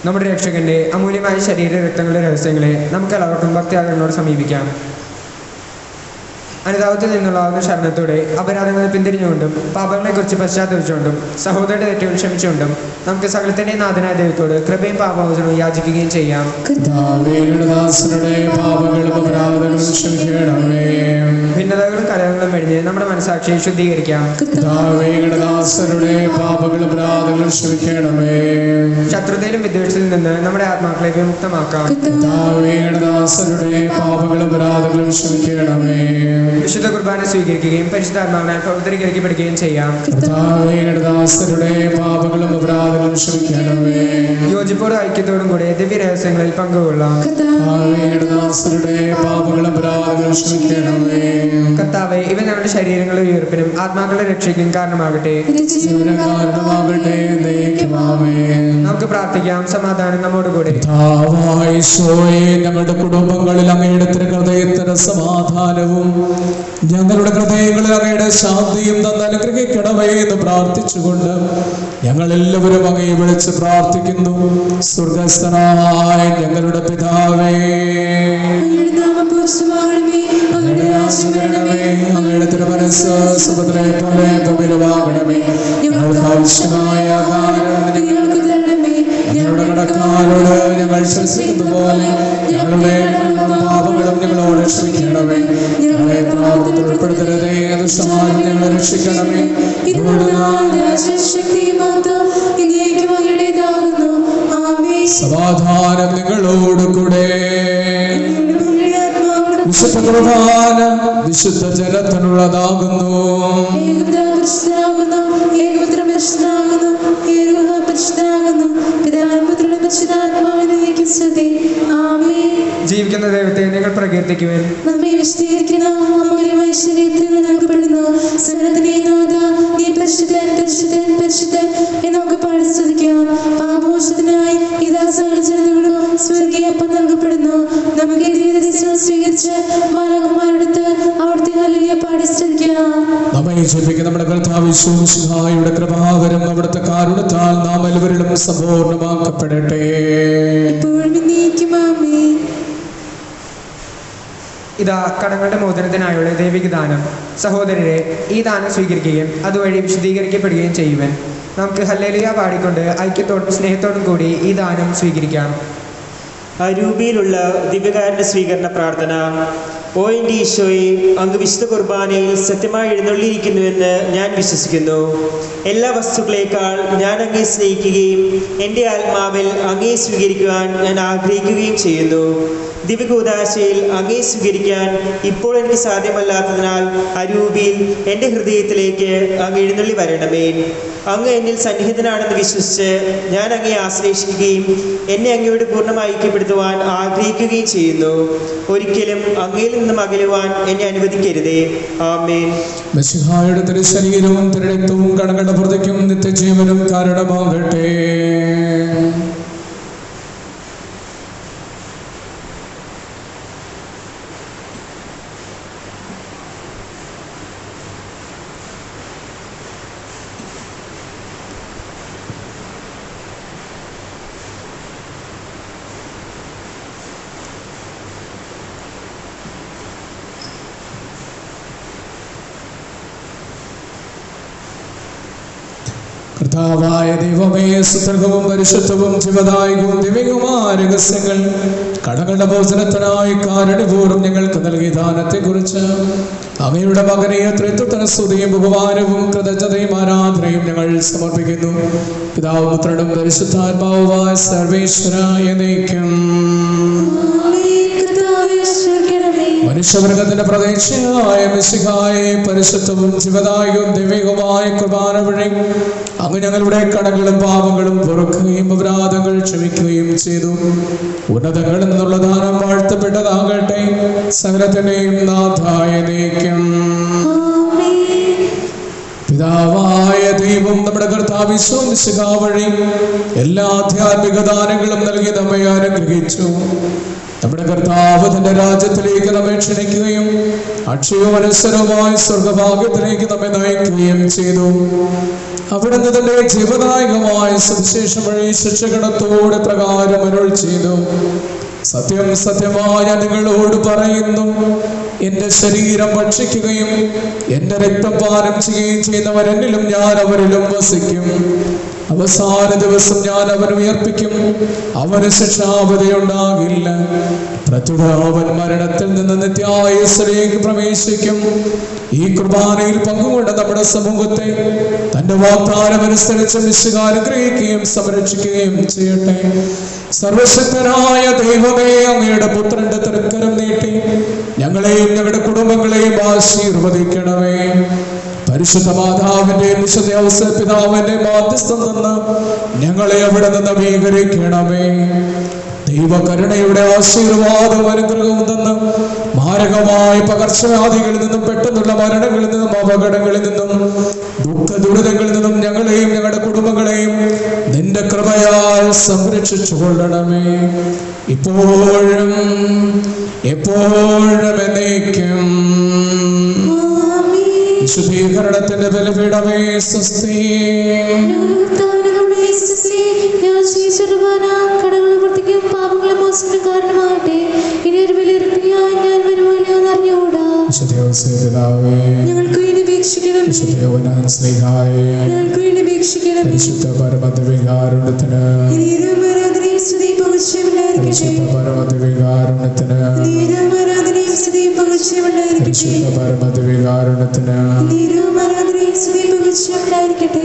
നമ്മുടെ രക്ഷകന്റെ അമൂല്യമായ ശരീര രക്തങ്ങളുടെ രഹസ്യങ്ങളെ നമുക്ക് എല്ലാവർക്കും ഭക്തിയാദരങ്ങളോട് സമീപിക്കാം. അനുതാപത്തിൽ നിന്നുള്ള ശരണത്തോടെ അപരാധങ്ങളെ പിന്തിരിഞ്ഞുകൊണ്ടും പാപങ്ങളെക്കുറിച്ച് പശ്ചാത്തപിച്ചുകൊണ്ടും സഹോദരന്റെ തെറ്റുകൾ ക്ഷമിച്ചുകൊണ്ടും നമുക്ക് സകലത്തിന്റെ നാഥനായ ദൈവത്തോട് കൃപയും പാപമോചനവും യാചിക്കുകയും ചെയ്യാം. ഭിന്നതകളും കലഹങ്ങളും വെടിഞ്ഞ് നമ്മുടെ മനസാക്ഷിയെ ശുദ്ധീകരിക്കാം. ശത്രുതയിലും വിദ്വേഷത്തിൽ നിന്ന് നമ്മുടെ ആത്മാക്കളെ വിമുക്തമാക്കാം. വിശുദ്ധ കുർബാന സ്വീകരിക്കുകയും പരിശുദ്ധാത്മാവിനാൽ പവിത്രീകരിക്കപ്പെടുകയും ചെയ്യാം. യോജിപ്പോടും ഐക്യത്തോടും കൂടെ ദിവ്യ രഹസ്യങ്ങളിൽ പങ്കുകൊള്ളാം. കർത്താവേ, ഇവ ഞങ്ങളുടെ ശരീരങ്ങളുടെ ഉയർപ്പിനും ആത്മാക്കളുടെ രക്ഷയ്ക്കും കാരണമാകട്ടെ. നമുക്ക് പ്രാർത്ഥിക്കാം. സമാധാനം നമ്മോടുകൂടെ. ഞങ്ങളുടെ കുടുംബങ്ങളിൽ അങ്ങയുടെ ഹൃദയത്തിന് സമാധാനവും ഞങ്ങളുടെ ഹൃദയങ്ങളിൽ അങ്ങയുടെ ശാന്തിയും തന്ന് അനുഗ്രഹിക്കണമേ എന്ന് പ്രാർത്ഥിച്ചുകൊണ്ട് ഞങ്ങൾ എല്ലാവരും അങ്ങയെ വിളിച്ച് പ്രാർത്ഥിക്കുന്നു. സ്വർഗസ്ഥനായ ഞങ്ങളുടെ പിതാവേ, ഭൂരിപക്ഷമാകണമേ. അങ്ങയുടെ രാജ്യം വരണമേ. അങ്ങയുടെ തിരുമനസ്സ് സുഭദ്രയെ പോലെ ഭൂമിയിലുമാകണമേ. ഞങ്ങൾക്ക് ആവശ്യമായ ആഹാരം ഞങ്ങൾക്ക് തരണമേ. ഞങ്ങളുടെ കടക്കാരോട് ഞങ്ങൾ ക്ഷമിക്കുന്ന പോലെ ഞങ്ങളുടെ പാപങ്ങളും ഞങ്ങളോട് ക്ഷമിക്കണമേ. ഞങ്ങളെ പാപത്തിൽ ഉൾപ്പെടുത്തരുതേ, ദുഷ്ടന്മാരിൽ നിന്ന് ഞങ്ങളെ രക്ഷിക്കണമേ. സമാധാനം നിങ്ങളോട് കൂടെ. വിശുദ്ധ കുർബാന വിശുദ്ധ ജനത്തിനുള്ളതാകുന്നു. ജീവിക്കുന്ന ദൈവത്തെ നിങ്ങൾ പ്രകീർത്തിക്കുവാൻ നമ്മെ വിശദീകരിക്കുന്ന അമൂല്യമായ ശരീരത്തിൽ നൽകപ്പെടുന്നു. സ്വർഗ്ഗത്തിലെ നാഥ, നീ പരിശുദ്ധൻ പരിശുദ്ധൻ പരിശുദ്ധൻ എന്ന് നമുക്ക് പാടി സ്തുതിക്കാം. പാപമോചനത്തിനായി ഇതാ സകല ജനതകളും സ്വർഗീയപ്പം നൽകപ്പെടുന്നു. നമുക്ക് ദൈവദർശനം സ്വീകരിച്ച് മാലാഖമാരെടുത്ത് അവിടുത്തെ ഹല്ലേലൂയ പാടി സ്തുതിക്കാം. നമ്മെ ജീവിക്കുന്ന നമ്മുടെ കർത്താവ് യേശുമിശിഹായുടെ കൃപാവരം അവിടുത്തെ കാരുണ്യത്താൽ നാം എല്ലാവരിലും സമ്പൂർണ്ണമാക്കപ്പെടട്ടെ. ഇപ്പോഴും എന്നേക്കും ആമേൻ. ഇതാ കടങ്ങളുടെ മോചനത്തിനായുള്ള ദൈവിക ദാനം. സഹോദരരെ, ഈ ദാനം സ്വീകരിക്കുകയും അതുവഴി വിശദീകരിക്കപ്പെടുകയും ചെയ്യുവാൻ നമുക്ക് ഹല്ലേലൂയ പാടിക്കൊണ്ട് ഐക്യത്തോടും സ്നേഹത്തോടും കൂടി ഈ ദാനം സ്വീകരിക്കാം. അരൂപിയിലുള്ള ദിവ്യകാരുണ്യ സ്വീകരണ പ്രാർത്ഥന. ഓ എൻ്റെ ഈശോയെ, അങ്ങ് വിശുദ്ധ കുർബാനയിൽ സത്യമായി എഴുന്നള്ളിയിരിക്കുന്നുവെന്ന് ഞാൻ വിശ്വസിക്കുന്നു. എല്ലാ വസ്തുക്കളേക്കാൾ ഞാൻ അങ്ങേ സ്നേഹിക്കുകയും എൻ്റെ ആത്മാവിൽ അങ്ങേ സ്വീകരിക്കുവാൻ ഞാൻ ആഗ്രഹിക്കുകയും ചെയ്യുന്നു. ദിവ്യകൂദാശയിൽ അങ്ങേ സ്വീകരിക്കാൻ ഇപ്പോൾ എനിക്ക് സാധ്യമല്ലാത്തതിനാൽ അരൂപിയിൽ എൻ്റെ ഹൃദയത്തിലേക്ക് അങ്ങ് എഴുന്നള്ളി വരണമേ. അങ്ങ് എന്നിൽ സന്നിഹിതനാണെന്ന് വിശ്വസിച്ച് ഞാൻ അങ്ങേ ആശ്രയിക്കുകയും എന്നെ അങ്ങയോട് പൂർണ്ണമായി ഐക്യപ്പെടുത്തുവാൻ ആഗ്രഹിക്കുകയും ചെയ്യുന്നു. ഒരിക്കലും അങ്ങയിൽ നിന്നും അകലുവാൻ എന്നെ അനുവദിക്കരുതേ. ആമേൻ. മിശിഹായുടെ തിരുശരീരവും തിരുരക്തവും കടങ്ങളുടെ പ്രതിക്കും നിത്യജീവനും കാരണമാകട്ടെ. കർത്താവായ ദൈവമേ, സുതർഗവും പരിശുദ്ധവും ജീവദായകവും ദിവ്യവുമായ രഹസ്യങ്ങൾ കടങ്ങളുടെ മോചനത്തിനായി കാരുണ്യപൂർവ്വം ഞങ്ങൾക്ക് നൽകിയ ദാനത്തെക്കുറിച്ച് അങ്ങയുടെ മകനെ ത്രിത്വത്തിന് സ്തുതിയും ബഹുമാനവും കൃതജ്ഞതയും ആരാധനയും ഞങ്ങൾ സമർപ്പിക്കുന്നു. പിതാവും പുത്രനും പരിശുദ്ധാത്മാവുമായ സർവേശ്വരായ എന്നേക്കും. മനുഷ്യവർഗത്തിന്റെ പ്രതീക്ഷയായ മിശിഹായെ പരിശുദ്ധവും ജീവദായകവും ദൈവികവുമായ കുർബാന വഴി അങ്ങ് ഞങ്ങളുടെ കടങ്ങളും പാപങ്ങളും പൊറുക്കുകയും അപരാധങ്ങൾ ക്ഷമിക്കുകയും ചെയ്തു. ഉന്നതങ്ങളിൽ നിന്നുള്ള ദാനം വാഴ്ത്തപ്പെട്ടതാകട്ടെ. സകലത്തിന്റെയും നാഥായ എന്നേക്കും. പിതാവായ ദൈവം നമ്മുടെ കർത്താവ് യേശു മിശിഹാ വഴി എല്ലാ ആധ്യാത്മിക ദാനങ്ങളും നൽകി നമ്മെ അനുഗ്രഹിച്ചു. നമ്മുടെ കർത്താവ് തന്റെ രാജ്യത്തിലേക്ക് നമ്മെ ക്ഷണിക്കുകയും അക്ഷയമനസ്സരവുമായി സ്വർഗഭാഗ്യത്തിലേക്ക് നമ്മെ നയിക്കുകയും ചെയ്തു. അവിടുന്ന് തന്റെ ജീവദായകമായ സുവിശേഷം വഴി ശിക്ഷകണത്തോടെ പ്രകാരം അരുൾ ചെയ്തു: സത്യം സത്യമായ നിങ്ങളോട് പറയുന്നു, എന്റെ ശരീരം ഭക്ഷിക്കുകയും എന്റെ രക്തം പാനം ചെയ്യുകയും ചെയ്യുന്നവരെന്നിലും ഞാൻ അവരിലും വസിക്കും. അവസാന ദിവസം ഞാൻ അവൻ ഉയർപ്പിക്കും. അവന് ശിക്ഷാവധിയുണ്ടാകില്ല. പ്രത്യുത അവൻ മരണത്തിൽ നിന്ന് നിത്യായുസ്സിലേക്ക് പ്രവേശിക്കും. ഈ കുർബാനയിൽ പങ്കുകൊണ്ട് നമ്മുടെ സമൂഹത്തെ തന്റെ വാഗ്ദാനമനുസരിച്ച് മിശിഹാ അനുഗ്രഹിക്കുകയും സംരക്ഷിക്കുകയും ചെയ്യട്ടെ. സർവശക്തനായ ദൈവമേ, അങ്ങയുടെ പുത്രന്റെ തൃക്കരം നീട്ടി ഞങ്ങളെയും ഞങ്ങളുടെ കുടുംബങ്ങളെയും ആശീർവദിക്കണമേ. പരിശുദ്ധ മാതാവിന്റെയും വിശുദ്ധ ഔസേപ്പ് പിതാവിന്റെയും മാധ്യസ്ഥം നിന്ന് ഞങ്ങളെ അവിടെ നിന്ന് നവീകരിക്കണമേ. ദൈവകരുണയുടെ ആശീർവാദവും അനുഗ്രഹവും തന്ന് മാരകമായ പകർച്ചവ്യാധികളിൽ നിന്നും പെട്ടെന്നുള്ള മരണങ്ങളിൽ നിന്നും അപകടങ്ങളിൽ നിന്നും ദുഃഖ ദുരിതങ്ങളിൽ നിന്നും ഞങ്ങളെയും ഞങ്ങളുടെ കുടുംബങ്ങളെയും നിന്റെ കൃപയാൽ സംരക്ഷിച്ചു കൊള്ളണമേ. ഇപ്പോഴും എപ്പോഴും എന്നേക്കും. വിശുദ്ധീകരണത്തിന്റെ ബലിപീഠമേ സ്വസ്തി. കടകളും പാപങ്ങളും മോശത്തിന് കാരണമാകട്ടെ. ഇനി ഒരു വിലയിരുത്തിയാൽ ഞാൻ വിശുദ്ധ യോസേപ്പ് പിതാവേ, ഞങ്ങൾക്ക് വേണ്ടി അപേക്ഷിക്കണം. വിശുദ്ധ യോഹന്നാൻ സ്ലീഹായേ, ഞങ്ങൾക്ക് വേണ്ടി അപേക്ഷിക്കണം. പരിശുദ്ധ പരമദിവ്യകാരുണ്യത്തിന്, നീരും ആരാധനയും സ്തുതിയും പുകഴ്ചയും ഉണ്ടായിരിക്കട്ടെ. പരിശുദ്ധ പരമദിവ്യകാരുണ്യത്തിന്, നീരും ആരാധനയും സ്തുതിയും പുകഴ്ചയും ഉണ്ടായിരിക്കട്ടെ. പരിശുദ്ധ പരമദിവ്യകാരുണ്യത്തിന്, നീരും ആരാധനയും സ്തുതിയും പുകഴ്ചയും ഉണ്ടായിരിക്കട്ടെ.